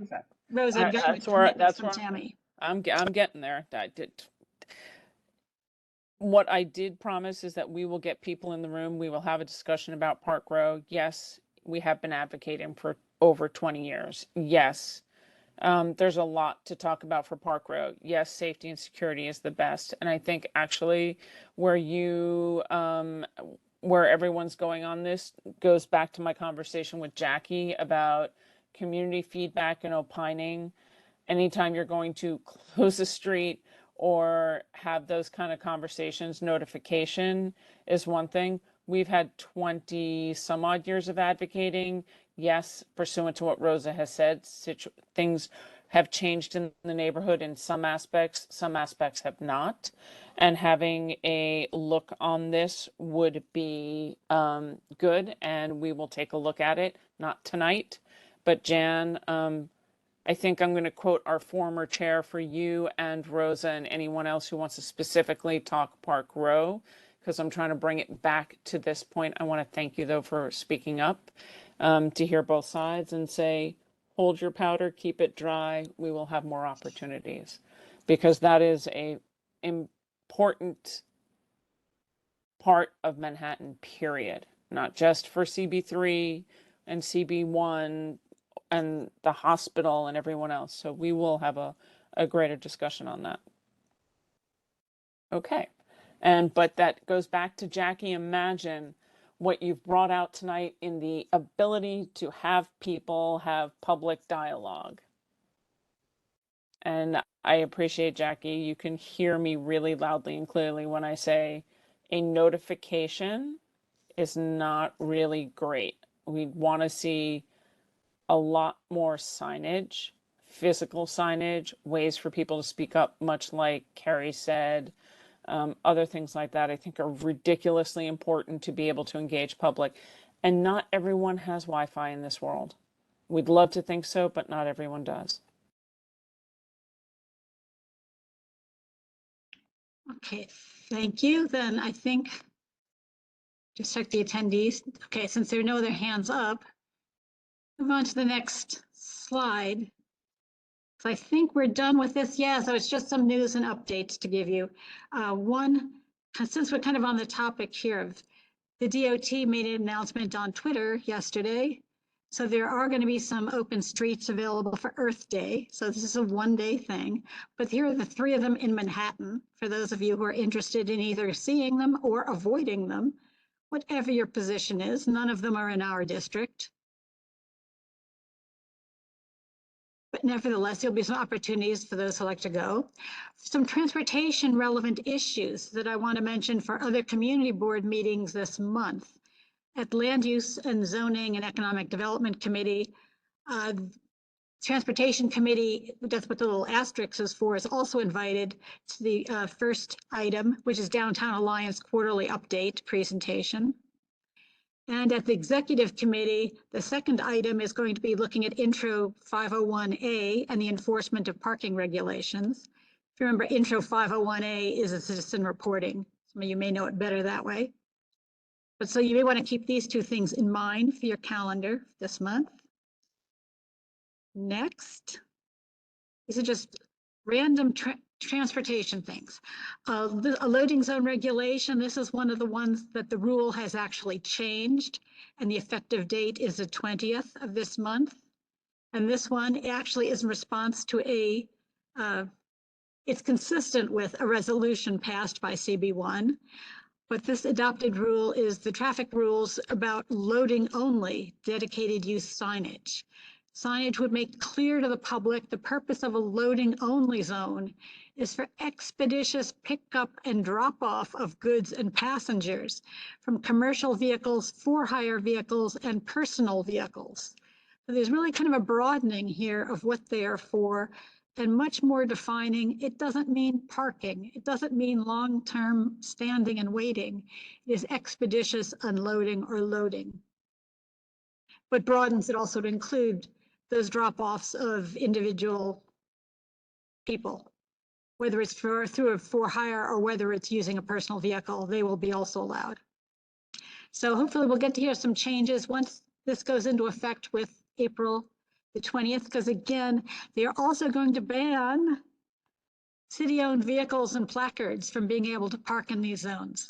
Rosa got That's from where Tammy. I'm getting there. What I did promise is that we will get people in the room. We will have a discussion about Park Row. Yes, we have been advocating for over 20 years. Yes. There's a lot to talk about for Park Row. Yes, safety and security is the best. And I think actually where everyone's going on this goes back to my conversation with Jackie about community feedback and opining. Anytime you're going to close a street or have those kind of conversations, notification is one thing. We've had 20 some odd years of advocating. Yes, pursuant to what Rosa has said, things have changed in the neighborhood in some aspects have not. And having a look on this would be good, and we will take a look at it, not tonight. But Jan, I think I'm going to quote our former chair for you and Rosa and anyone else who wants to specifically talk Park Row, because I'm trying to bring it back to this point. I want to thank you, though, for speaking up, to hear both sides and say, hold your powder, keep it dry. We will have more opportunities, because that is a important part of Manhattan, period. Not just for CB3 and CB1 and the hospital and everyone else. So we will have a greater discussion on that. Okay. But that goes back to Jackie. Imagine what you've brought out tonight in the ability to have people have public dialogue. And I appreciate, Jackie, you can hear me really loudly and clearly when I say a notification is not really great. We want to see a lot more signage, physical signage, ways for people to speak up, much like Carrie said, other things like that, I think are ridiculously important to be able to engage public. And not everyone has Wi-Fi in this world. We'd love to think so, but not everyone does. Okay, thank you. Then I think, just check the attendees. Okay, since there are no other hands up, move on to the next slide. So I think we're done with this. Yeah, so it's just some news and updates to give you. One, since we're kind of on the topic here of the DOT made an announcement on Twitter yesterday. So there are going to be some open streets available for Earth Day. So this is a one-day thing, but here are the 3 of them in Manhattan. For those of you who are interested in either seeing them or avoiding them, whatever your position is, none of them are in our district. But nevertheless, there'll be some opportunities for those who like to go. Some transportation relevant issues that I want to mention for other community board meetings this month. At Land Use and Zoning and Economic Development Committee, Transportation Committee, that's what the little asterisk is for, is also invited to the first item, which is Downtown Alliance Quarterly Update presentation. And at the Executive Committee, the second item is going to be looking at Intro 501A and the enforcement of parking regulations. If you remember, Intro 501A is a citizen reporting. Some of you may know it better that way. But so you may want to keep these 2 things in mind for your calendar this month. Next, these are just random transportation things. A loading zone regulation, this is one of the ones that the rule has actually changed, and the effective date is the 20th of this month. And this one actually is in response to it's consistent with a resolution passed by CB1. But this adopted rule is the traffic rules about loading only dedicated use signage. Signage would make clear to the public the purpose of a loading only zone is for expeditious pickup and drop off of goods and passengers from commercial vehicles, for hire vehicles, and personal vehicles. So there's really kind of a broadening here of what they are for, and much more defining. It doesn't mean parking. It doesn't mean long-term standing and waiting. It is expeditious unloading or loading. But broadens it also to include those drop-offs of individual people, whether it's through a for hire or whether it's using a personal vehicle, they will be also allowed. So hopefully we'll get to hear some changes once this goes into effect with April the 20th, because again, they are also going to ban city-owned vehicles and placards from being able to park in these zones.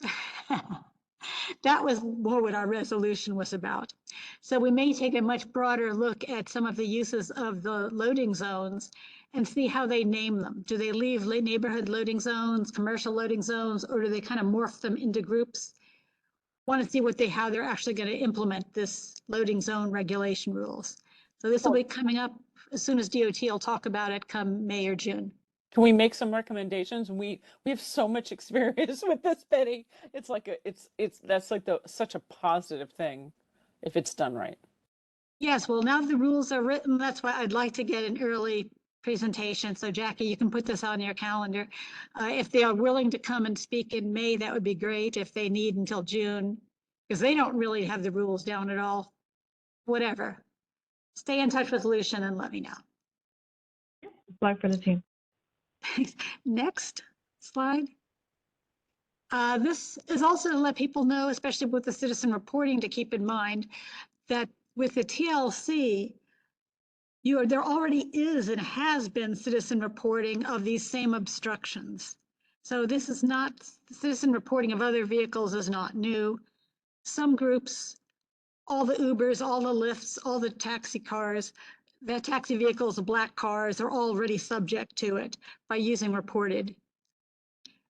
That was more what our resolution was about. So we may take a much broader look at some of the uses of the loading zones and see how they name them. Do they leave neighborhood loading zones, commercial loading zones, or do they kind of morph them into groups? Want to see how they're actually going to implement this loading zone regulation rules. So this will be coming up as soon as DOT will talk about it come May or June. Can we make some recommendations? We have so much experience with this, Betty. It's like that's like such a positive thing if it's done right. Yes, well, now the rules are written, that's why I'd like to get an early presentation. So Jackie, you can put this on your calendar. If they are willing to come and speak in May, that would be great. If they need until June, because they don't really have the rules down at all. Whatever. Stay in touch with Lucian and let me know. Flag for the team. Thanks. Next slide. This is also to let people know, especially with the citizen reporting, to keep in mind that with the TLC, there already is and has been citizen reporting of these same obstructions. So this is not, citizen reporting of other vehicles is not new. Some groups, all the Ubers, all the Lyfts, all the taxi cars, the taxi vehicles, the black cars are already subject to it by using reported.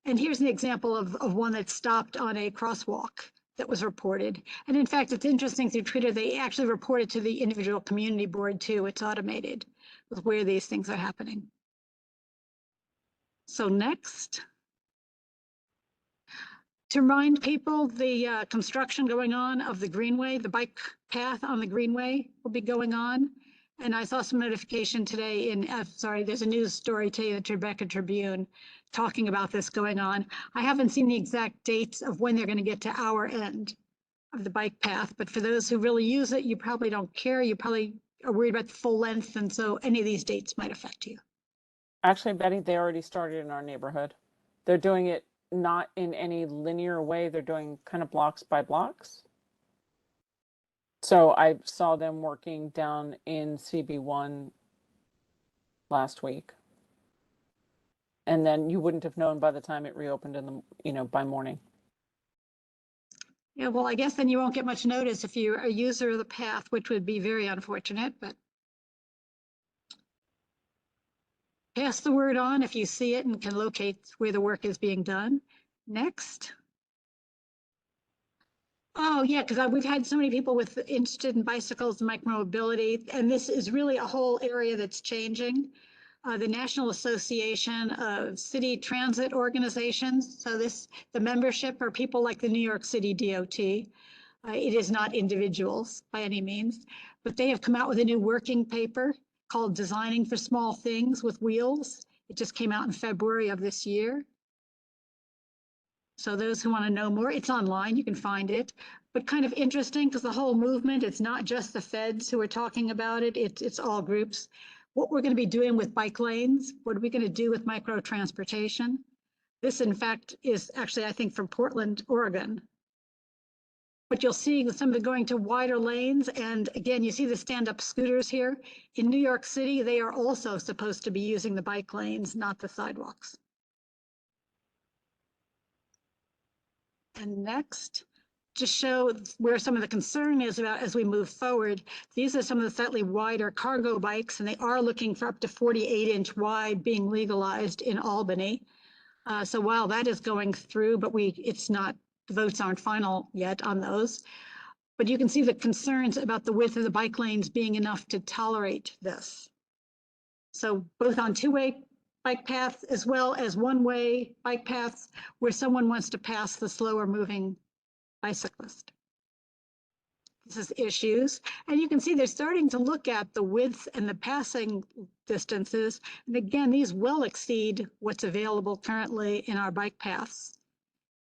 And here's an example of one that stopped on a crosswalk that was reported. And in fact, it's interesting through Twitter, they actually report it to the individual community board too. It's automated with where these things are happening. So next. To remind people, the construction going on of the Greenway, the bike path on the Greenway will be going on. And I saw some notification today in, sorry, there's a news story today in the Tribeca Tribune talking about this going on. I haven't seen the exact dates of when they're going to get to our end of the bike path, but for those who really use it, you probably don't care. You probably are worried about the full length, and so any of these dates might affect you. Actually, Betty, they already started in our neighborhood. They're doing it not in any linear way. They're doing kind of blocks by blocks. So I saw them working down in CB1 last week. And then you wouldn't have known by the time it reopened in the, by morning. Yeah, well, I guess then you won't get much notice if you're a user of the path, which would be very unfortunate, but pass the word on if you see it and can locate where the work is being done. Next. Oh, yeah, because we've had so many people interested in bicycles and micromobility, and this is really a whole area that's changing. The National Association of City Transit Organizations, so the membership are people like the New York City DOT. It is not individuals by any means, but they have come out with a new working paper called Designing for Small Things with Wheels. It just came out in February of this year. So those who want to know more, it's online, you can find it, but kind of interesting because the whole movement, it's not just the feds who are talking about it, it's all groups. What we're going to be doing with bike lanes, what are we going to do with micro transportation? This, in fact, is actually, I think, from Portland, Oregon. But you'll see some of them going to wider lanes. And again, you see the stand-up scooters here. In New York City, they are also supposed to be using the bike lanes, not the sidewalks. And next, to show where some of the concern is about as we move forward, these are some of the slightly wider cargo bikes, and they are looking for up to 48-inch wide being legalized in Albany. So while that is going through, but it's not, the votes aren't final yet on those. But you can see the concerns about the width of the bike lanes being enough to tolerate this. So both on two-way bike paths as well as one-way bike paths where someone wants to pass the slower moving bicyclist. This is issues. And you can see they're starting to look at the width and the passing distances. And again, these will exceed what's available currently in our bike paths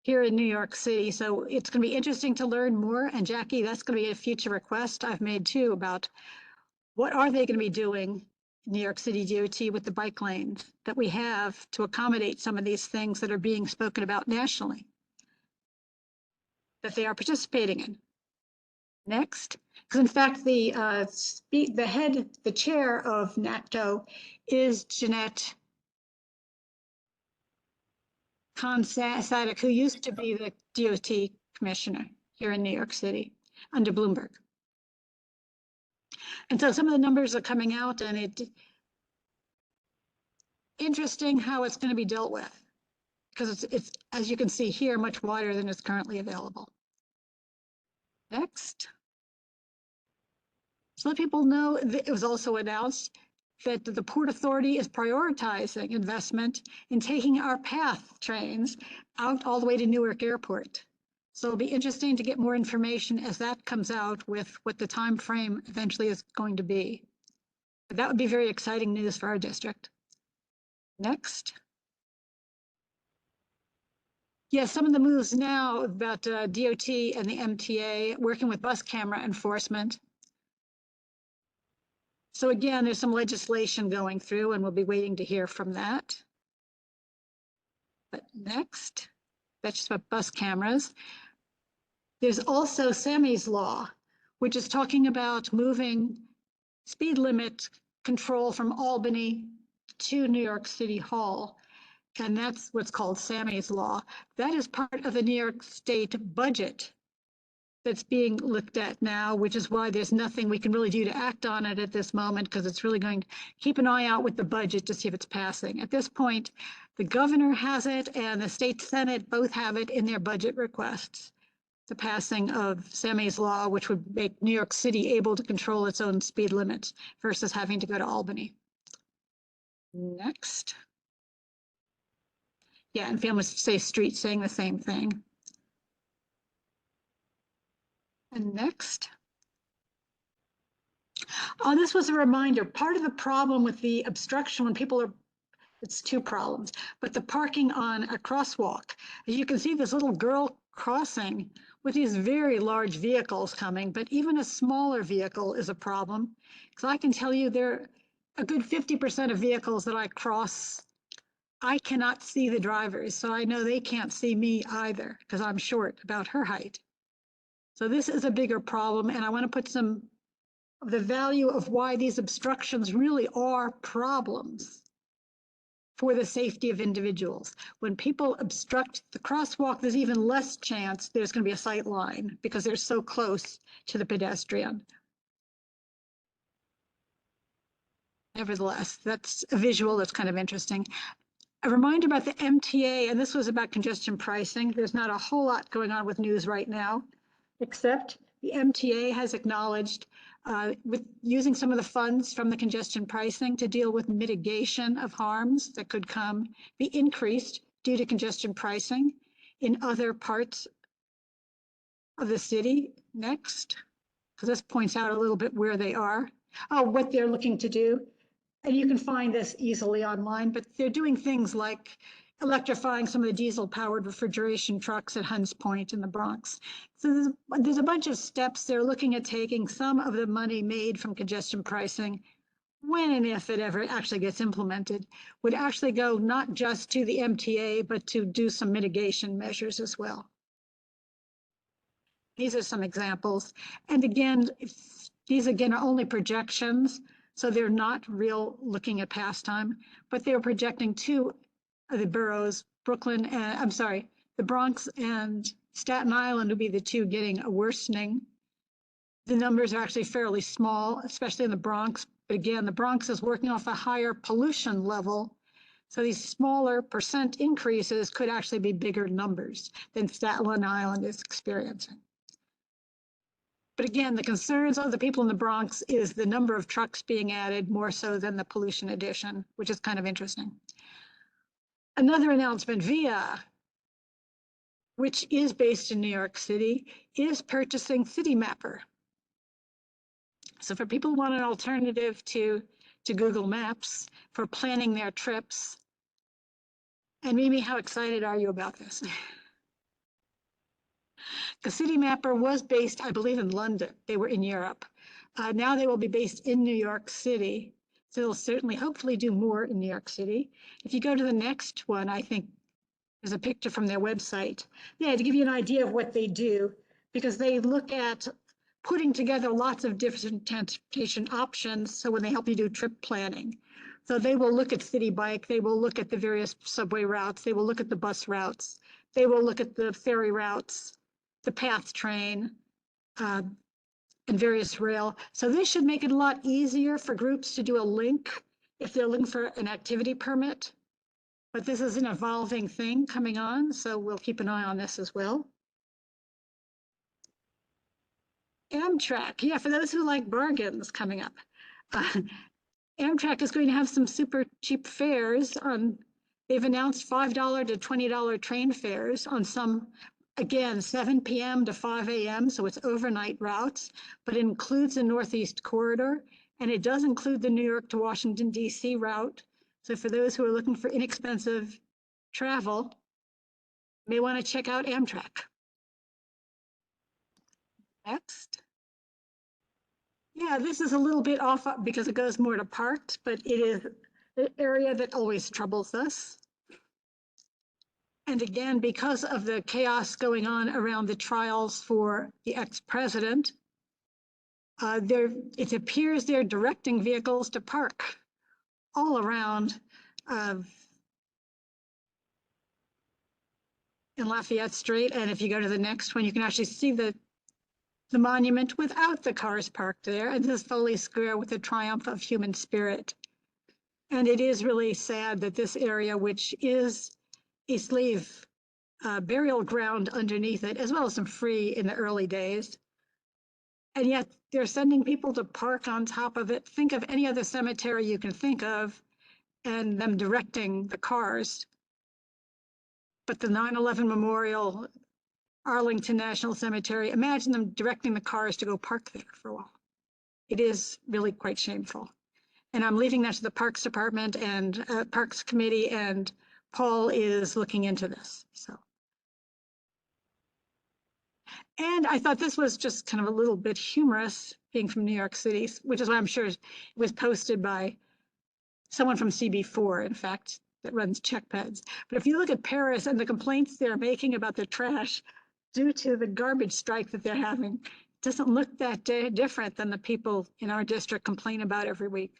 here in New York City. So it's going to be interesting to learn more. And Jackie, that's going to be a future request I've made too about what are they going to be doing in New York City DOT with the bike lanes that we have to accommodate some of these things that are being spoken about nationally, that they are participating in. Next, because in fact, the chair of NACTO is Jeanette Consadec, who used to be the DOT commissioner here in New York City under Bloomberg. And so some of the numbers are coming out, and it's interesting how it's going to be dealt with, because it's, as you can see here, much wider than is currently available. Next. So let people know that it was also announced that the Port Authority is prioritizing investment in taking our PATH trains out all the way to Newark Airport. So it'll be interesting to get more information as that comes out with what the time frame eventually is going to be. But that would be very exciting news for our district. Next. Yeah, some of the moves now about DOT and the MTA working with bus camera enforcement. So again, there's some legislation going through and we'll be waiting to hear from that. But next, that's just about bus cameras. There's also Sammy's Law, which is talking about moving speed limit control from Albany to New York City Hall. And that's what's called Sammy's Law. That is part of the New York State budget that's being looked at now, which is why there's nothing we can really do to act on it at this moment, because it's really going to keep an eye out with the budget to see if it's passing. At this point, the governor has it and the state Senate both have it in their budget requests. The passing of Sammy's Law, which would make New York City able to control its own speed limits versus having to go to Albany. Next. Yeah, and Family Safe Street saying the same thing. And next. Oh, this was a reminder. Part of the problem with the obstruction when people are, it's two problems, but the parking on a crosswalk, as you can see, this little girl crossing with these very large vehicles coming, but even a smaller vehicle is a problem. Because I can tell you there, a good 50% of vehicles that I cross, I cannot see the drivers. So I know they can't see me either because I'm short about her height. So this is a bigger problem. And I want to put some of the value of why these obstructions really are problems for the safety of individuals. When people obstruct the crosswalk, there's even less chance there's going to be a sight line because they're so close to the pedestrian. Nevertheless, that's a visual that's kind of interesting. A reminder about the MTA, and this was about congestion pricing. There's not a whole lot going on with news right now, except the MTA has acknowledged with using some of the funds from the congestion pricing to deal with mitigation of harms that could be increased due to congestion pricing in other parts of the city. Next, because this points out a little bit where they are. Oh, what they're looking to do. And you can find this easily online, but they're doing things like electrifying some of the diesel-powered refrigeration trucks at Hunts Point in the Bronx. So there's a bunch of steps they're looking at taking. Some of the money made from congestion pricing, when and if it ever actually gets implemented, would actually go not just to the MTA, but to do some mitigation measures as well. These are some examples. And again, these again are only projections. So they're not real looking at past time, but they're projecting two of the boroughs, Brooklyn, and I'm sorry, the Bronx and Staten Island would be the two getting a worsening. The numbers are actually fairly small, especially in the Bronx. But again, the Bronx is working off a higher pollution level. So these smaller percent increases could actually be bigger numbers than Staten Island is experiencing. But again, the concerns of the people in the Bronx is the number of trucks being added more so than the pollution addition, which is kind of interesting. Another announcement, VIA, which is based in New York City, is purchasing Citymapper. So for people who want an alternative to Google Maps for planning their trips, and Mimi, how excited are you about this? The Citymapper was based, I believe, in London. They were in Europe. Now they will be based in New York City. So they'll certainly, hopefully do more in New York City. If you go to the next one, I think there's a picture from their website. Yeah, to give you an idea of what they do, because they look at putting together lots of different transportation options. So when they help you do trip planning, so they will look at City Bike, they will look at the various subway routes, they will look at the bus routes, they will look at the ferry routes, the PATH train, and various rail. So this should make it a lot easier for groups to do a link if they're looking for an activity permit. But this is an evolving thing coming on, so we'll keep an eye on this as well. Amtrak, yeah, for those who like bargains coming up. Amtrak is going to have some super cheap fares on, they've announced $5 to $20 train fares on some, again, 7 p.m. to 5 a.m., so it's overnight routes, but it includes the Northeast Corridor, and it does include the New York to Washington, D.C. route. So for those who are looking for inexpensive travel, you may want to check out Amtrak. Next. Yeah, this is a little bit off because it goes more to parks, but it is the area that always troubles us. And again, because of the chaos going on around the trials for the ex-president, it appears they're directing vehicles to park all around in Lafayette Street. And if you go to the next one, you can actually see the monument without the cars parked there, and this Foley Square with the triumph of human spirit. And it is really sad that this area, which is a slave burial ground underneath it, as well as some free in the early days, and yet they're sending people to park on top of it. Think of any other cemetery you can think of, and them directing the cars. But the 9/11 Memorial, Arlington National Cemetery, imagine them directing the cars to go park there for a while. It is really quite shameful. And I'm leaving that to the Parks Department and Parks Committee, and Paul is looking into this, so. And I thought this was just kind of a little bit humorous, being from New York City, which is why I'm sure it was posted by someone from CB4, in fact, that runs check pads. But if you look at Paris and the complaints they're making about the trash due to the garbage strike that they're having, it doesn't look that different than the people in our district complain about every week.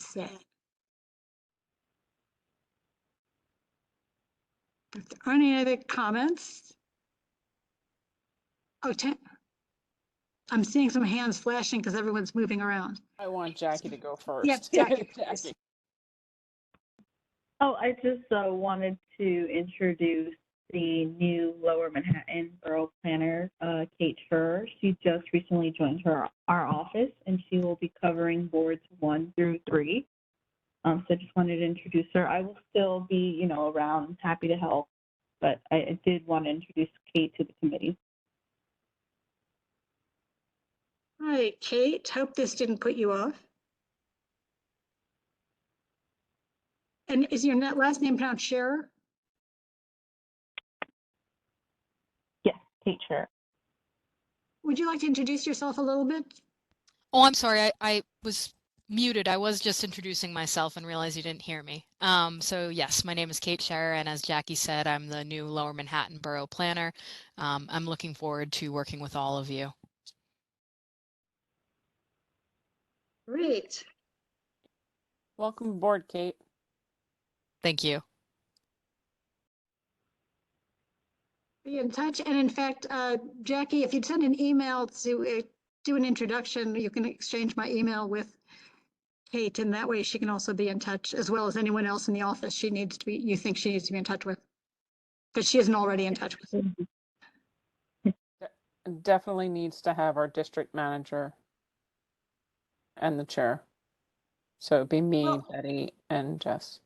Sad. If there aren't any other comments. Oh, I'm seeing some hands flashing because everyone's moving around. I want Jackie to go first. Yes, Jackie, please. Jackie. Oh, I just wanted to introduce the new Lower Manhattan Borough Planner, Kate Schur. She just recently joined our office, and she will be covering boards 1 through 3. So I just wanted to introduce her. I will still be, around, happy to help, but I did want to introduce Kate to the committee. Hi, Kate. Hope this didn't put you off. And is your last name pronounced Scherer? Yes, Kate Schur. Would you like to introduce yourself a little bit? Oh, I'm sorry. I was muted. I was just introducing myself and realized you didn't hear me. So yes, my name is Kate Scherer, and as Jackie said, I'm the new Lower Manhattan Borough Planner. I'm looking forward to working with all of you. Great. Welcome aboard, Kate. Thank you. Be in touch. And in fact, Jackie, if you'd send an email to do an introduction, you can exchange my email with Kate, and that way she can also be in touch, as well as anyone else in the office you think she needs to be in touch with, because she isn't already in touch with. Definitely needs to have our district manager and the chair. So it'd be me, Betty, and Jess.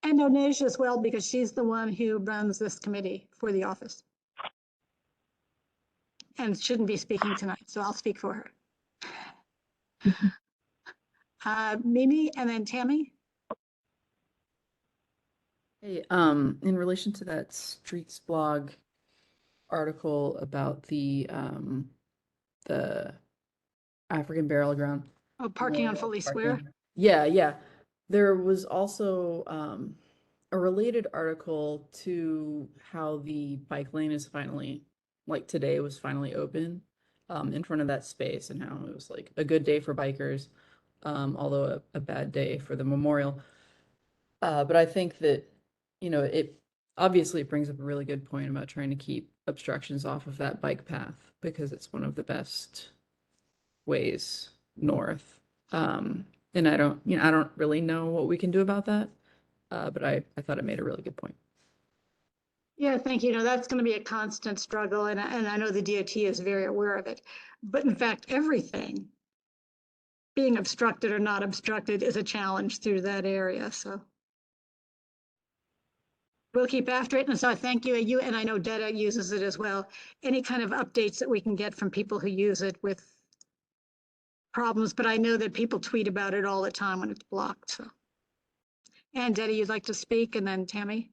And Onesh as well, because she's the one who runs this committee for the office. And shouldn't be speaking tonight, so I'll speak for her. Mimi and then Tammy. Hey, in relation to that Streets blog article about the African burial ground. Oh, parking on Foley Square. Yeah. There was also a related article to how the bike lane is finally, like today, was finally open in front of that space, and how it was like a good day for bikers, although a bad day for the memorial. But I think that, it obviously brings up a really good point about trying to keep obstructions off of that bike path, because it's one of the best ways north. And I don't really know what we can do about that. But I thought it made a really good point. Yeah, thank you. That's going to be a constant struggle, and I know the DOT is very aware of it. But in fact, everything being obstructed or not obstructed is a challenge through that area. So we'll keep after it. And so I thank you. And I know Detta uses it as well. Any kind of updates that we can get from people who use it with problems, but I know that people tweet about it all the time when it's blocked. So. And Detta, you'd like to speak, and then Tammy?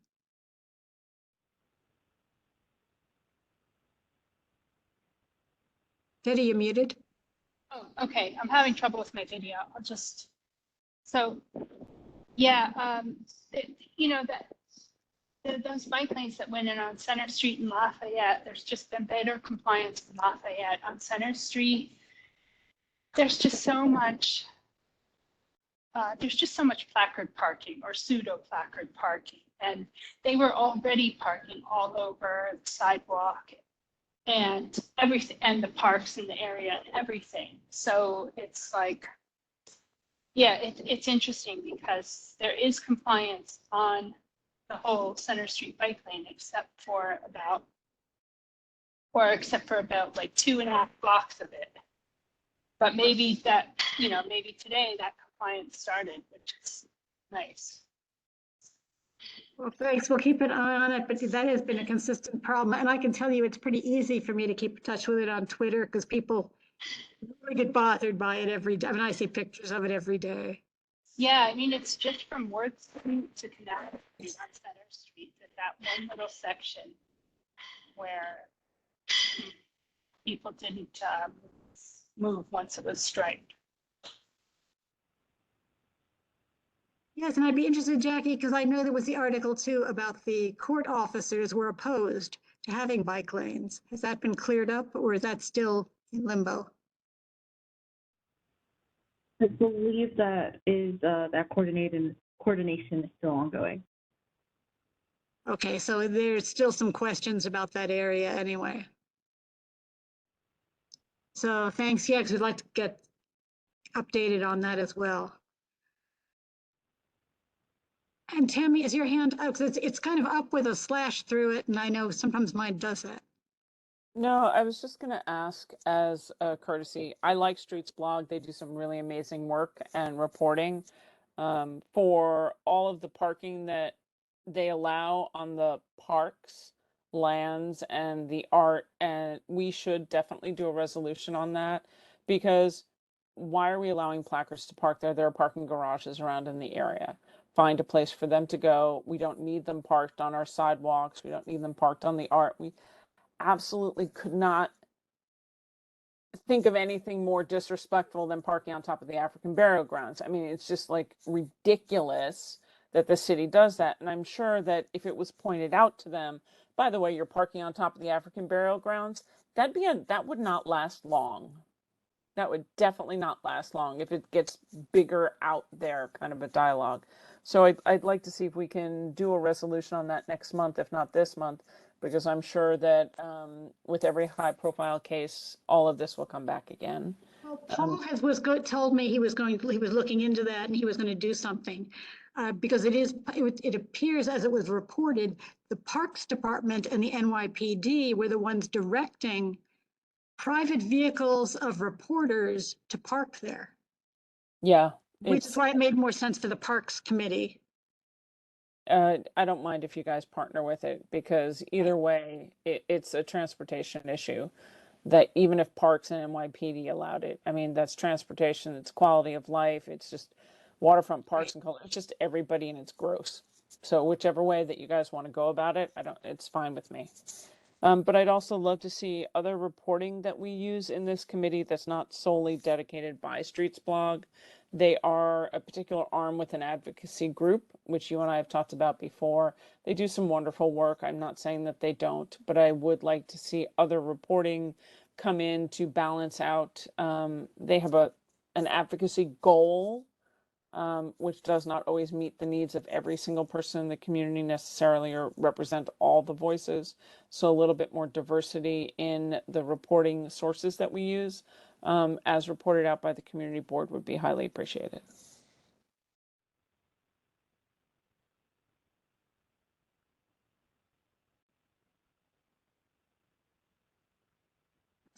Detta, you muted? Oh, okay. I'm having trouble with my video. Those bike lanes that went in on Center Street in Lafayette, there's just been better compliance in Lafayette. On Center Street, there's just so much placard parking or pseudo placard parking, and they were already parking all over the sidewalk and everything, and the parks in the area and everything. So it's like, yeah, it's interesting because there is compliance on the whole Center Street bike lane, except for about like 2.5 blocks of it. But maybe today that compliance started, which is nice. Well, thanks. We'll keep an eye on it, but that has been a consistent problem. And I can tell you it's pretty easy for me to keep in touch with it on Twitter, because people I get bothered by it every day. I mean, I see pictures of it every day. Yeah, I mean, it's just from Ward Street to Canal Street on Center Street, that one little section where people didn't move once it was striped. Yes, and I'd be interested, Jackie, because I know there was the article too about the court officers were opposed to having bike lanes. Has that been cleared up, or is that still in limbo? I believe that is that coordination is still ongoing. Okay, so there's still some questions about that area anyway. So thanks, yeah, because we'd like to get updated on that as well. And Tammy, is your hand up? 'Cause it's kind of up with a slash through it, and I know sometimes mine does that. No, I was just going to ask as a courtesy. I like Streets Blog. They do some really amazing work and reporting for all of the parking that they allow on the parks, lands, and the art. And we should definitely do a resolution on that, because why are we allowing placards to park there? There are parking garages around in the area. Find a place for them to go. We don't need them parked on our sidewalks. We don't need them parked on the art. We absolutely could not think of anything more disrespectful than parking on top of the African burial grounds. I mean, it's just like ridiculous that the city does that. And I'm sure that if it was pointed out to them, by the way, you're parking on top of the African burial grounds, that would not last long. That would definitely not last long if it gets bigger out there, kind of a dialogue. So I'd like to see if we can do a resolution on that next month, if not this month, because I'm sure that with every high-profile case, all of this will come back again. Well, Paul told me he was looking into that and he was going to do something. Because it appears, as it was reported, the Parks Department and the NYPD were the ones directing private vehicles of reporters to park there. Yeah. Which is why it made more sense for the Parks Committee. I don't mind if you guys partner with it, because either way, it's a transportation issue. That even if Parks and NYPD allowed it, I mean, that's transportation, it's quality of life, it's just waterfront parks and it's just everybody, and it's gross. So whichever way that you guys want to go about it, it's fine with me. But I'd also love to see other reporting that we use in this committee that's not solely dedicated by Streets Blog. They are a particular arm with an advocacy group, which you and I have talked about before. They do some wonderful work. I'm not saying that they don't, but I would like to see other reporting come in to balance out. They have an advocacy goal, which does not always meet the needs of every single person in the community necessarily, or represent all the voices. So a little bit more diversity in the reporting sources that we use, as reported out by the community board, would be highly appreciated.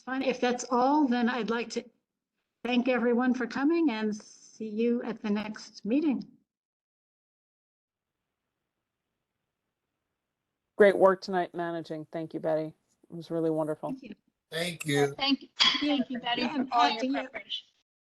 Fine. If that's all, then I'd like to thank everyone for coming and see you at the next meeting. Great work tonight managing. Thank you, Betty. It was really wonderful. Thank you. Thank you. Thank you, Betty, for all your preparation.